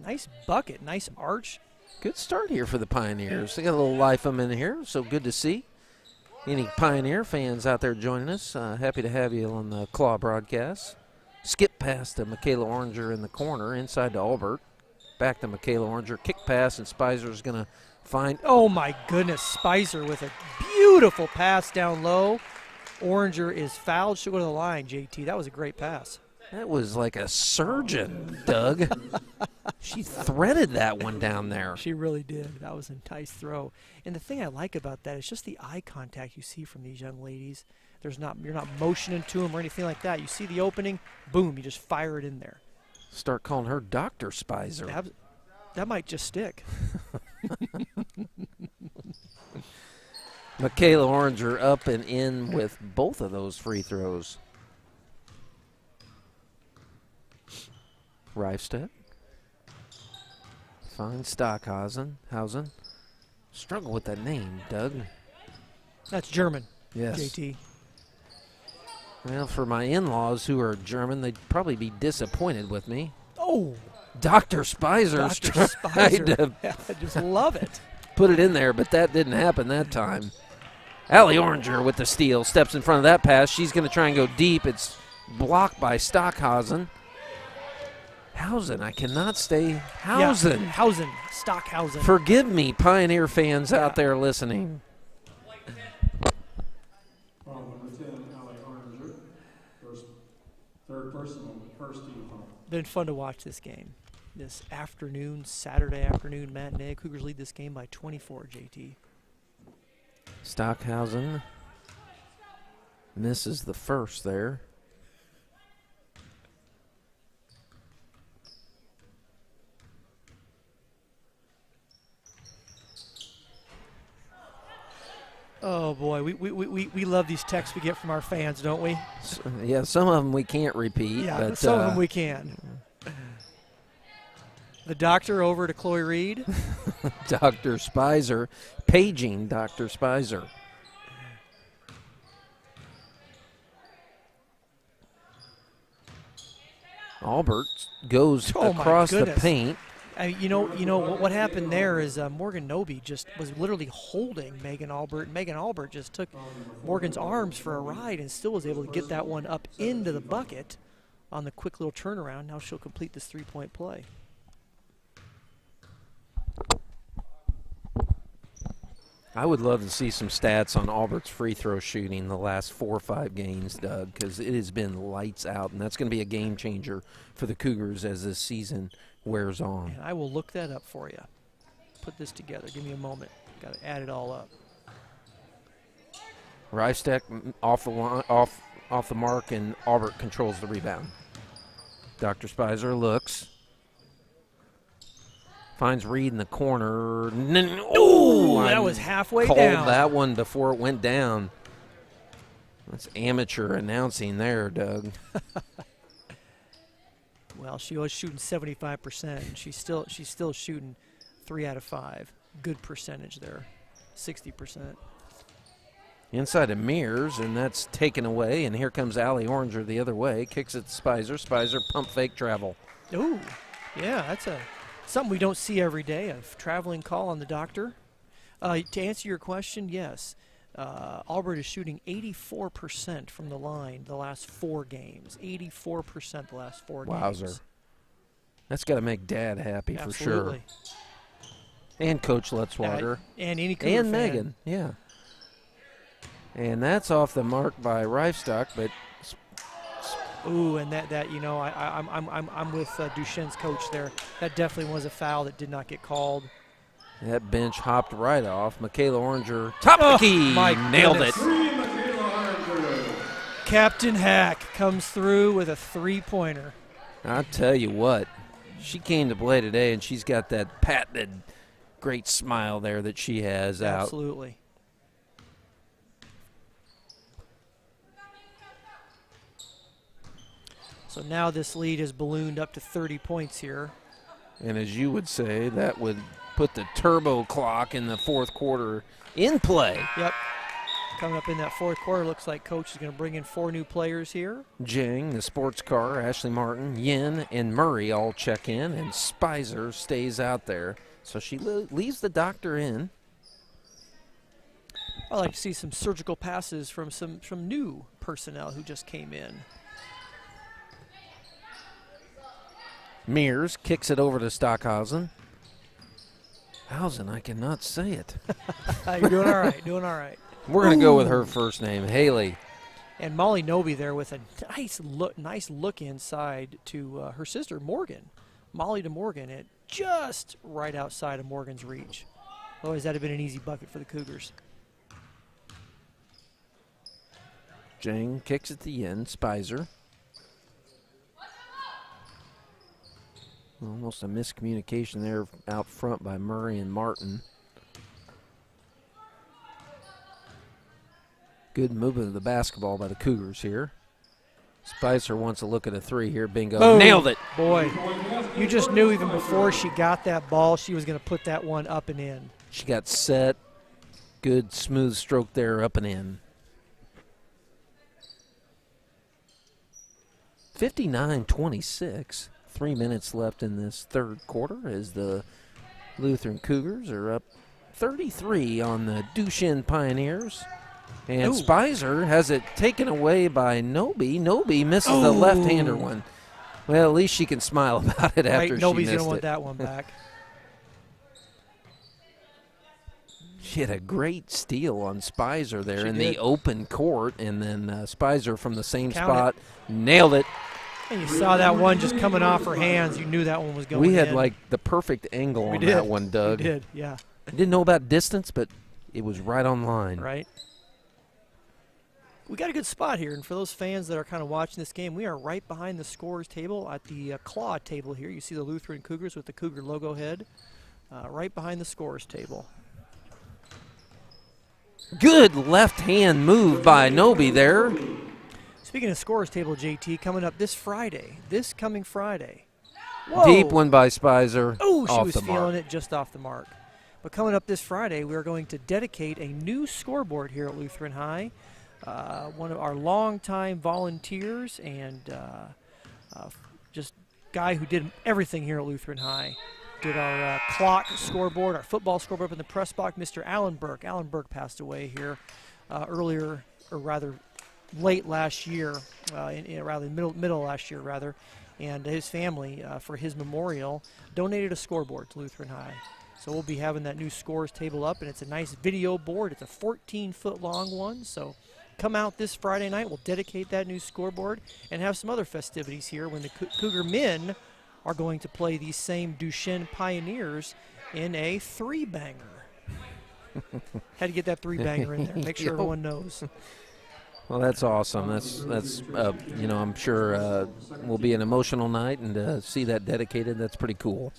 Nice bucket, nice arch. Good start here for the Pioneers. They got a little life in here, so good to see. Any Pioneer fans out there joining us, happy to have you on the Claw broadcast. Skip pass to Michaela Oranger in the corner, inside to Albert. Back to Michaela Oranger, kick pass, and Spizer's going to find. Oh, my goodness, Spicer with a beautiful pass down low. Oranger is fouled. She'll go to the line, JT. That was a great pass. That was like a surgeon, Doug. She threaded that one down there. She really did. That was a nice throw. And the thing I like about that is just the eye contact you see from these young ladies. You're not motioning to them or anything like that. You see the opening, boom, you just fire it in there. Start calling her Dr. Spicer. That might just stick. Michaela Oranger up and in with both of those free throws. Reifstedt. Finds Stockhausen. Struggle with that name, Doug. That's German. Yes. JT. Well, for my in-laws who are German, they'd probably be disappointed with me. Oh. Dr. Spizer's tried to I just love it. Put it in there, but that didn't happen that time. Allie Oranger with the steal. Steps in front of that pass. She's going to try and go deep. It's blocked by Stockhausen. I cannot stay. Stockhausen. Forgive me, Pioneer fans out there listening. Number 10, Allie Oranger, third personal, first team foul. Been fun to watch this game. This Saturday afternoon matinee. Cougars lead this game by 24, JT. Stockhausen misses the first there. Oh, boy. We love these texts we get from our fans, don't we? Yeah, some of them we can't repeat. Yeah, but, some of them we can. The doctor over to Chloe Reed. Dr. Spicer, paging Dr. Spicer. Albert goes across the paint. You know what happened there is Morgan Noby just was literally holding Megan Albert. And Megan Albert just took Morgan's arms for a ride and still was able to get that one up into the bucket on the quick little turnaround. Now she'll complete this three-point play. I would love to see some stats on Albert's free throw shooting the last 4 or 5 games, Doug, because it has been lights out, and that's going to be a game changer for the Cougars as this season wears on. And I will look that up for you. Put this together. Give me a moment. Got to add it all up. Reifstack off the mark, and Albert controls the rebound. Dr. Spicer looks. Finds Reed in the corner. Ooh, that was halfway called down. That one before it went down. That's amateur announcing there, Doug. Well, she was shooting 75%, and she's still shooting 3 out of 5. Good percentage there, 60%. Inside of Mears, and that's taken away. And here comes Allie Oranger the other way. Kicks it to Spicer. Spicer pump fake travel. Ooh, yeah, that's something we don't see every day, a traveling call on the doctor. To answer your question, yes. Albert is shooting 84% from the line the last 4 games. 84% the last 4 games. Wowzer. That's got to make Dad happy. Absolutely. For sure. And Coach Lutzwater. And any Cougar and fan. Megan, yeah. And that's off the mark by Reifstock, but ooh, and that you know, I'm with Duchesne's coach there. That definitely was a foul that did not get called. That bench hopped right off. Michaela Oranger, top of the key, nailed it. Captain Hack comes through with a 3-pointer. I'll tell you what, she came to play today, and she's got that patented great smile there that she has out. Absolutely. So now this lead is ballooned up to 30 points here. And as you would say, that would put the turbo clock in the fourth quarter in play. Yep. Coming up in that fourth quarter, looks like Coach is going to bring in 4 new players here. Jing, the sports car, Ashley Martin, Yin, and Murray all check in, and Spicer stays out there. So she leaves the doctor in. I'd like to see some surgical passes from some new personnel who just came in. Mears kicks it over to Stockhausen. Hausen, I cannot say it. You're doing all right, doing all right. We're going to go with her first name, Haley. And Molly Noby there with a nice look inside to her sister, Morgan. Molly to Morgan, at just right outside of Morgan's reach. Otherwise, that would have been an easy bucket for the Cougars. Jang kicks it to Yin, Spicer. Almost a miscommunication there out front by Murray and Martin. Good movement of the basketball by the Cougars here. Spicer wants a look at a 3 here. Bingo. Boom. Nailed it. Boy, you just knew even before she got that ball, she was going to put that one up and in. She got set. Good smooth stroke there, up and in. 59-26. 3 minutes left in this third quarter as the Lutheran Cougars are up 33 on the Duchesne Pioneers. And Ooh. Spicer has it taken away by Noby. Noby misses the left-hander one. Well, at least she can smile about it after Right, she Nobody's missed going to want it. that one back. She had a great steal on Spicer there She in did. the open court, and then Spicer from the same Count spot nailed it. And you saw that one just coming off her hands. You knew that one was going in. We had like the perfect angle on that one, Doug. We did, yeah. I didn't know about distance, but it was right on line. Right. We got a good spot here, and for those fans that are kind of watching this game, we are right behind the scores table at the claw table here. You see the Lutheran Cougars with the Cougar logo head, right behind the scores table. Good left hand move by Noby there. Speaking of scores table, JT, coming up this coming Friday. Whoa. Deep one by Spicer. Oh, she off was the feeling mark. it just off the mark. But coming up this Friday, we are going to dedicate a new scoreboard here at Lutheran High. One of our longtime volunteers and just guy who did everything here at Lutheran High. Did our clock scoreboard, our football scoreboard up in the press box, Mr. Alan Burke. Alan Burke passed away here earlier, or rather late last year, middle last year rather. And his family, for his memorial, donated a scoreboard to Lutheran High. So we'll be having that new scores table up, and it's a nice video board. It's a 14-foot long one, so come out this Friday night. We'll dedicate that new scoreboard and have some other festivities here when the Cougar men are going to play these same Duchesne Pioneers in a three-banger. Had to get that three-banger in there. Make sure everyone knows. Well, that's awesome. That's I'm sure will be an emotional night, and see that dedicated, that's pretty cool.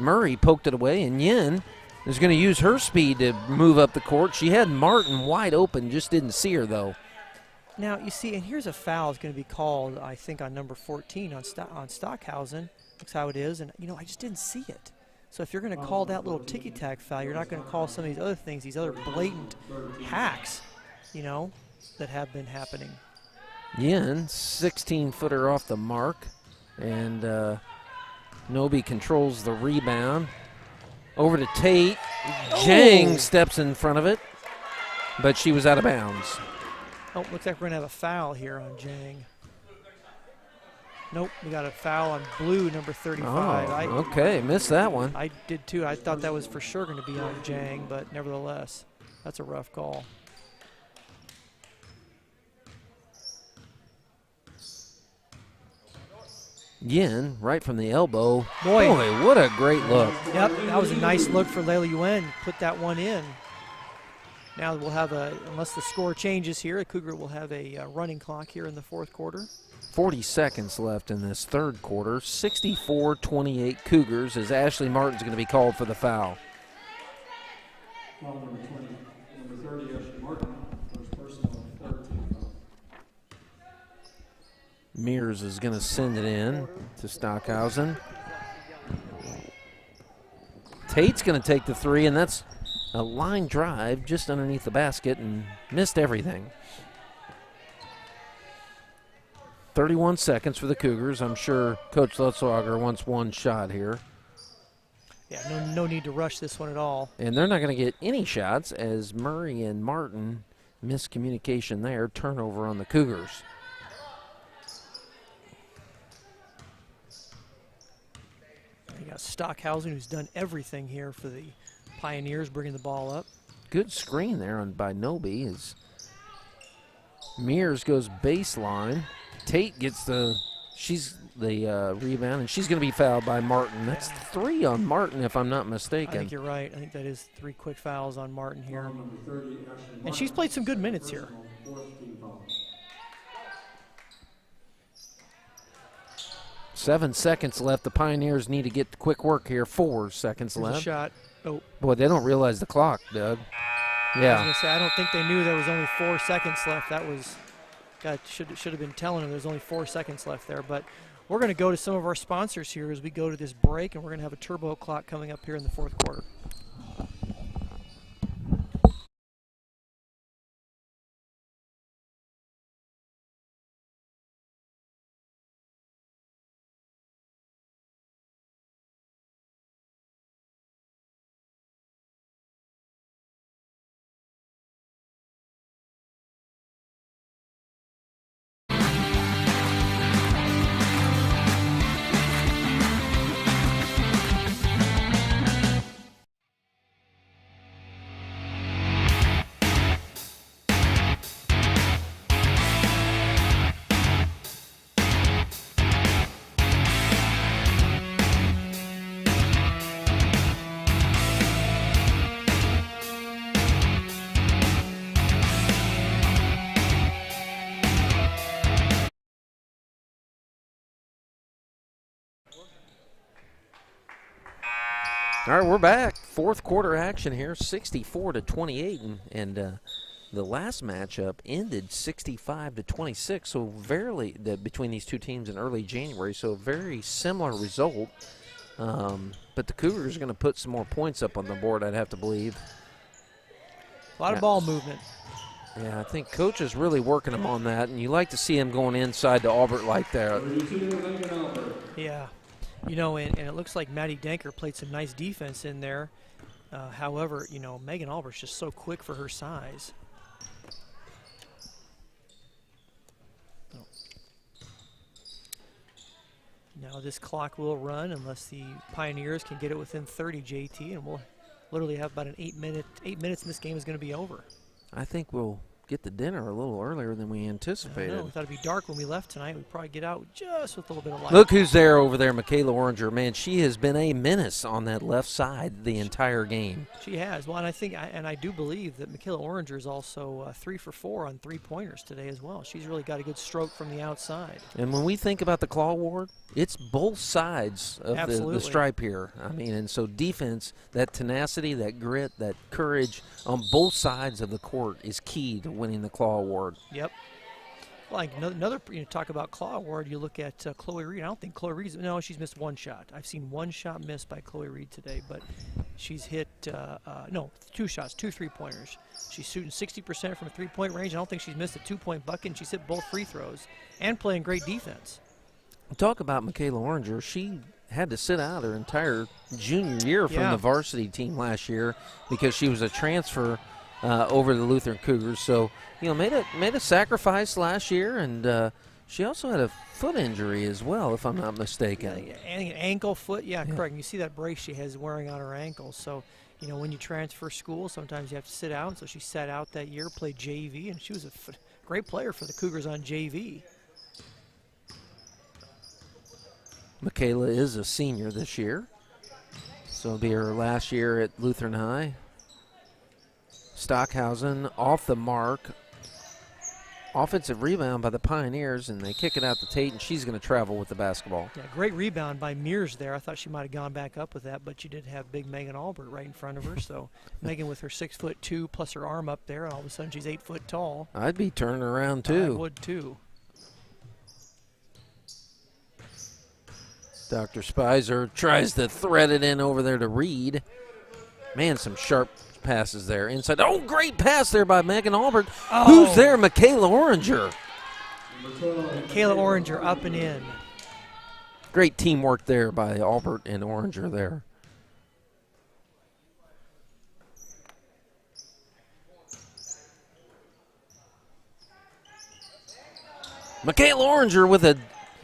Murray poked it away, and Yin is going to use her speed to move up the court. She had Martin wide open, just didn't see her, though. Now, you see, and here's a foul is going to be called, I think, on number 14 on Stockhausen. Looks how it is, and, I just didn't see it. So if you're going to call that little ticky-tack foul, you're not going to call some of these other things, these other blatant hacks, that have been happening. Yin, 16-footer off the mark, and Noby controls the rebound. Over to Tate. Jang steps in front of it, but she was out of bounds. Oh, looks like we're going to have a foul here on Jang. Nope, we got a foul on blue, number 35. Oh, okay, missed that one. I did too. I thought that was for sure going to be on Jang, but nevertheless, that's a rough call. Yin, right from the elbow. Boy, what a great look. Yep, that was a nice look for Leila Yuen. Put that one in. Now we'll have unless the score changes here, Cougar will have a running clock here in the fourth quarter. 40 seconds left in this third quarter. 64-28 Cougars, as Ashley Martin's going to be called for the foul. Foul number 20, number 30, Ashley Martin, first personal, 13 foul. Mears is going to send it in to Stockhausen. Tate's going to take the three, and that's a line drive just underneath the basket and missed everything. 31 seconds for the Cougars. I'm sure Coach Lutzwager wants one shot here. Yeah, no need to rush this one at all. And they're not going to get any shots as Murray and Martin miscommunication there. Turnover on the Cougars. You got Stockhausen, who's done everything here for the Pioneers, bringing the ball up. Good screen there by Noby as Mears goes baseline. Tate gets the rebound, and she's going to be fouled by Martin. That's 3 on Martin, if I'm not mistaken. I think you're right. I think that is 3 quick fouls on Martin here. And she's played some good minutes here. 7 seconds left. The Pioneers need to get quick work here. 4 seconds There's left. a shot. Oh. Boy, they don't realize the clock, Doug. I was going to say, I don't think they knew there was only 4 seconds left. That was, God, should have been telling them there's only 4 seconds left there. But we're going to go to some of our sponsors here as we go to this break, and we're going to have a turbo clock coming up here in the fourth quarter. All right, we're back. Fourth quarter action here, 64-28, and the last matchup ended 65-26. So between these two teams in early January, so a very similar result. But the Cougars are going to put some more points up on the board, I'd have to believe. A lot of ball movement. Yeah, I think Coach is really working them on that, and you like to see him going inside to Albert like that. Yeah. You know, and it looks like Maddie Denker played some nice defense in there. However, you know, Megan Albert's just so quick for her size. Oh. Now this clock will run unless the Pioneers can get it within 30, JT, and we'll literally have about 8 minutes, and this game is going to be over. I think we'll get the dinner a little earlier than we anticipated. I know, we thought it'd be dark when we left tonight. We'd probably get out just with a little bit of light. Look who's there over there, Michaela Oranger. Man, she has been a menace on that left side the entire game. She has. Well, and I think, I do believe that Michaela Oranger is also 3 for 4 on three-pointers today as well. She's really got a good stroke from the outside. And when we think about the Claw Ward, it's both sides of the stripe here. I mean, and so defense, that tenacity, that grit, that courage on both sides of the court is key to winning the Claw Award. Yep. Like another, talk about Claw Award, you look at Chloe Reed. I don't think Chloe Reed, no, she's missed one shot. I've seen one shot missed by Chloe Reed today, but she's hit, 2 shots, 2 3-pointers. She's shooting 60% from a 3-point range. I don't think she's missed a 2-point bucket, and she's hit both free throws and playing great defense. Talk about Michaela Oranger. She had to sit out her entire junior year from the varsity team last year because she was a transfer over the Lutheran Cougars. So, made a sacrifice last year, and she also had a foot injury as well, if I'm not mistaken. Yeah, and ankle, foot, correct. And you see that brace she has wearing on her ankle. So, when you transfer school, sometimes you have to sit out. So she sat out that year, played JV, and she was a great player for the Cougars on JV. Michaela is a senior this year, so it'll be her last year at Lutheran High. Stockhausen off the mark. Offensive rebound by the Pioneers, and they kick it out to Tate, and she's going to travel with the basketball. Yeah, great rebound by Mears there. I thought she might have gone back up with that, but you did have big Megan Albert right in front of her. So Megan with her 6'2" plus her arm up there, and all of a sudden she's 8 foot tall. I'd be turning around too. I would too. Dr. Spicer tries to thread it in over there to Reed. Man, some sharp passes there inside. Oh, great pass there by Megan Albert. Oh. Who's there? Michaela Oranger. Michaela Oranger up and in. Great teamwork there by Albert and Oranger there. Michaela Oranger with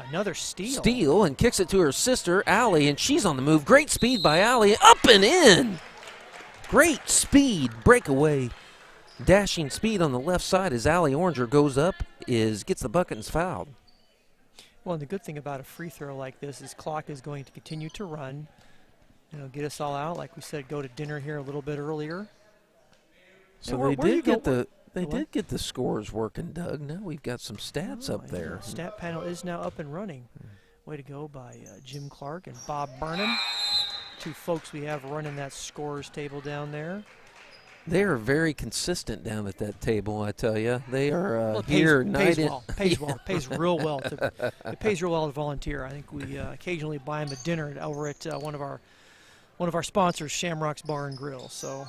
another steal. Steal and kicks it to her sister, Allie, and she's on the move. Great speed by Allie. Up and in. Great speed. Breakaway. Dashing speed on the left side as Allie Oranger goes up, gets the bucket and is fouled. Well, and the good thing about a free throw like this is clock is going to continue to run. Get us all out. Like we said, go to dinner here a little bit earlier. So they did get the scores working, Doug. Now we've got some stats up there. Stat panel is now up and running. Way to go by Jim Clark and Bob Burnham. Two folks we have running that scorers table down there. They are very consistent down at that table, I tell you. They are pays real well. It pays real well to volunteer. I think we occasionally buy them a dinner over at one of our sponsors, Shamrock's Bar and Grill. So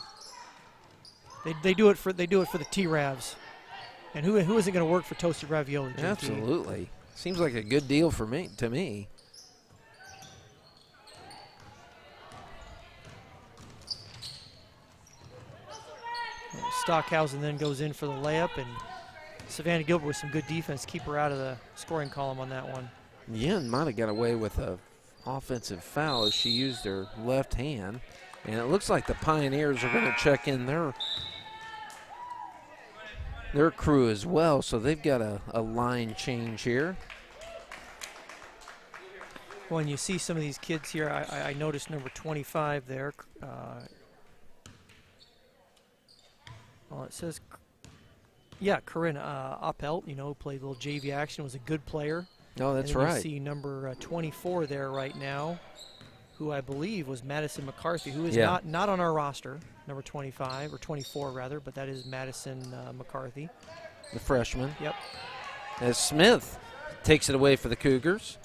they do it for the T-Ravs. And who isn't going to work for toasted ravioli? JT? Absolutely. Seems like a good deal to me. Stockhausen then goes in for the layup, and Savannah Gilbert with some good defense, keep her out of the scoring column on that one. Yen might have got away with an offensive foul as she used her left hand, and it looks like the Pioneers are going to check in their crew as well, so they've got a line change here. When you see some of these kids here, I noticed number 25 there. It says, Corinne Appelt, played a little JV action, was a good player. Oh, that's and then right. You see number 24 there right now. who I believe was Madison McCarthy, who is Yeah. not on our roster, number 25, or 24 rather, but that is Madison McCarthy. The freshman. Yep. As Smith takes it away for the Cougars.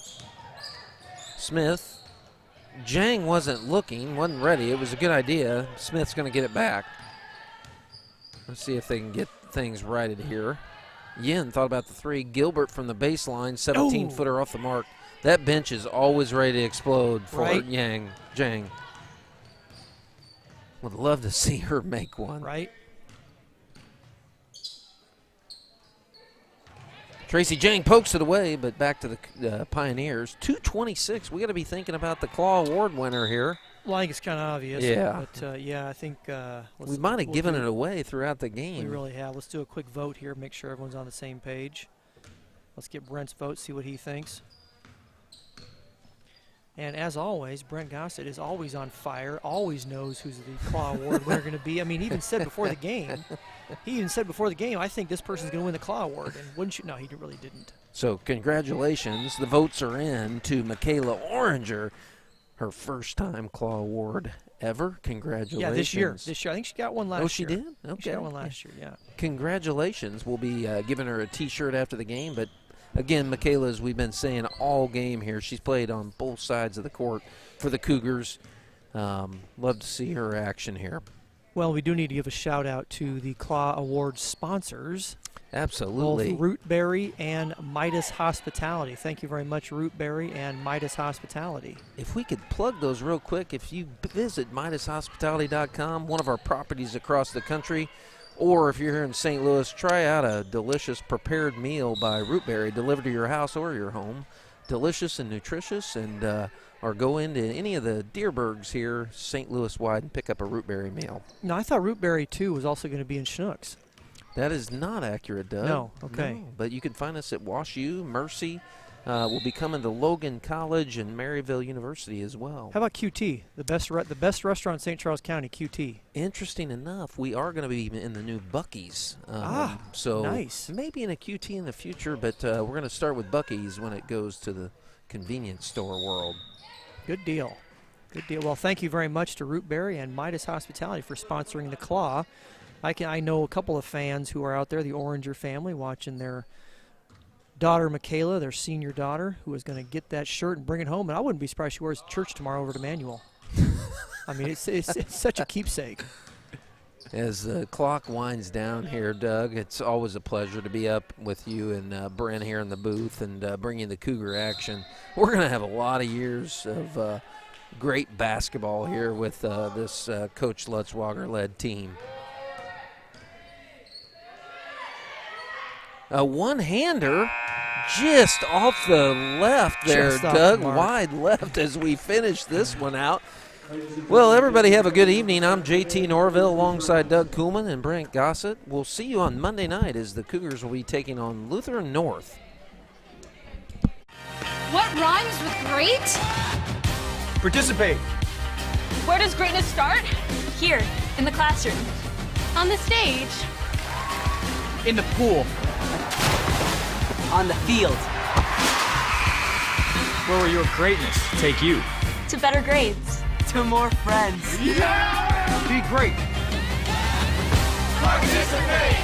Smith. Jang wasn't looking, wasn't ready. It was a good idea. Smith's going to get it back. Let's see if they can get things righted here. Yin thought about the three. Gilbert from the baseline, 17-footer off the mark. That bench is always ready to explode for Jang. Would love to see her make one. Right. Tracy Jang pokes it away, but back to the Pioneers. 226. We got to be thinking about the Claw Award winner here. Well, I think it's kind of obvious. Yeah. But, I think We might have given it away throughout the game. We really have. Let's do a quick vote here, make sure everyone's on the same page. Let's get Brent's vote, see what he thinks. And as always, Brent Gossett is always on fire, always knows who's the Claw Award winner going to be. I mean, he even said before the game, I think this person's going to win the Claw Award. And wouldn't you? No, he really didn't. So congratulations. The votes are in to Michaela Oranger, her first time Claw Award ever. Congratulations. Yeah, this year. I think she got one last year. Oh, she did? Okay. She got one last year, yeah. Congratulations. We'll be giving her a T-shirt after the game, but again, Michaela, as we've been saying all game here, she's played on both sides of the court for the Cougars. Love to see her action here. Well, we do need to give a shout-out to the Claw Award sponsors. Absolutely. Both Rootberry and Midas Hospitality. Thank you very much, Rootberry and Midas Hospitality. If we could plug those real quick, if you visit MidasHospitality.com, one of our properties across the country, or if you're here in St. Louis, try out a delicious prepared meal by Rootberry delivered to your house or your home. Delicious and nutritious, and or go into any of the Deerbergs here, St. Louis-wide, and pick up a Rootberry meal. No, I thought Rootberry, too, was also going to be in Chinooks. That is not accurate, Doug. No, okay. No, but you can find us at Wash U, Mercy. We'll be coming to Logan College and Maryville University as well. How about QT, the best restaurant in St. Charles County, QT? Interesting enough, we are going to be in the new Buc-ee's. So nice. Maybe in a QT in the future, but we're going to start with Buc-ee's when it goes to the convenience store world. Good deal. Good deal. Well, thank you very much to Rootberry and Midas Hospitality for sponsoring the Claw. I know a couple of fans who are out there, the Oranger family, watching their daughter Michaela, their senior daughter, who is going to get that shirt and bring it home. And I wouldn't be surprised if she wears church tomorrow over to Manual. I mean, it's such a keepsake. As the clock winds down here, Doug, it's always a pleasure to be up with you and Brent here in the booth and bringing the Cougar action. We're going to have a lot of years of great basketball here with this Coach Lutzwager-led team. A one-hander just off the left there, Doug, wide left as we finish this one out. Well, everybody have a good evening. I'm JT Norville alongside Doug Kuhlman and Brent Gossett. We'll see you on Monday night as the Cougars will be taking on Lutheran North. What rhymes with great? Participate. Where does greatness start? Here, in the classroom. On the stage. In the pool. On the field. Where will your greatness take you? To better grades. To more friends. Be great. Participate!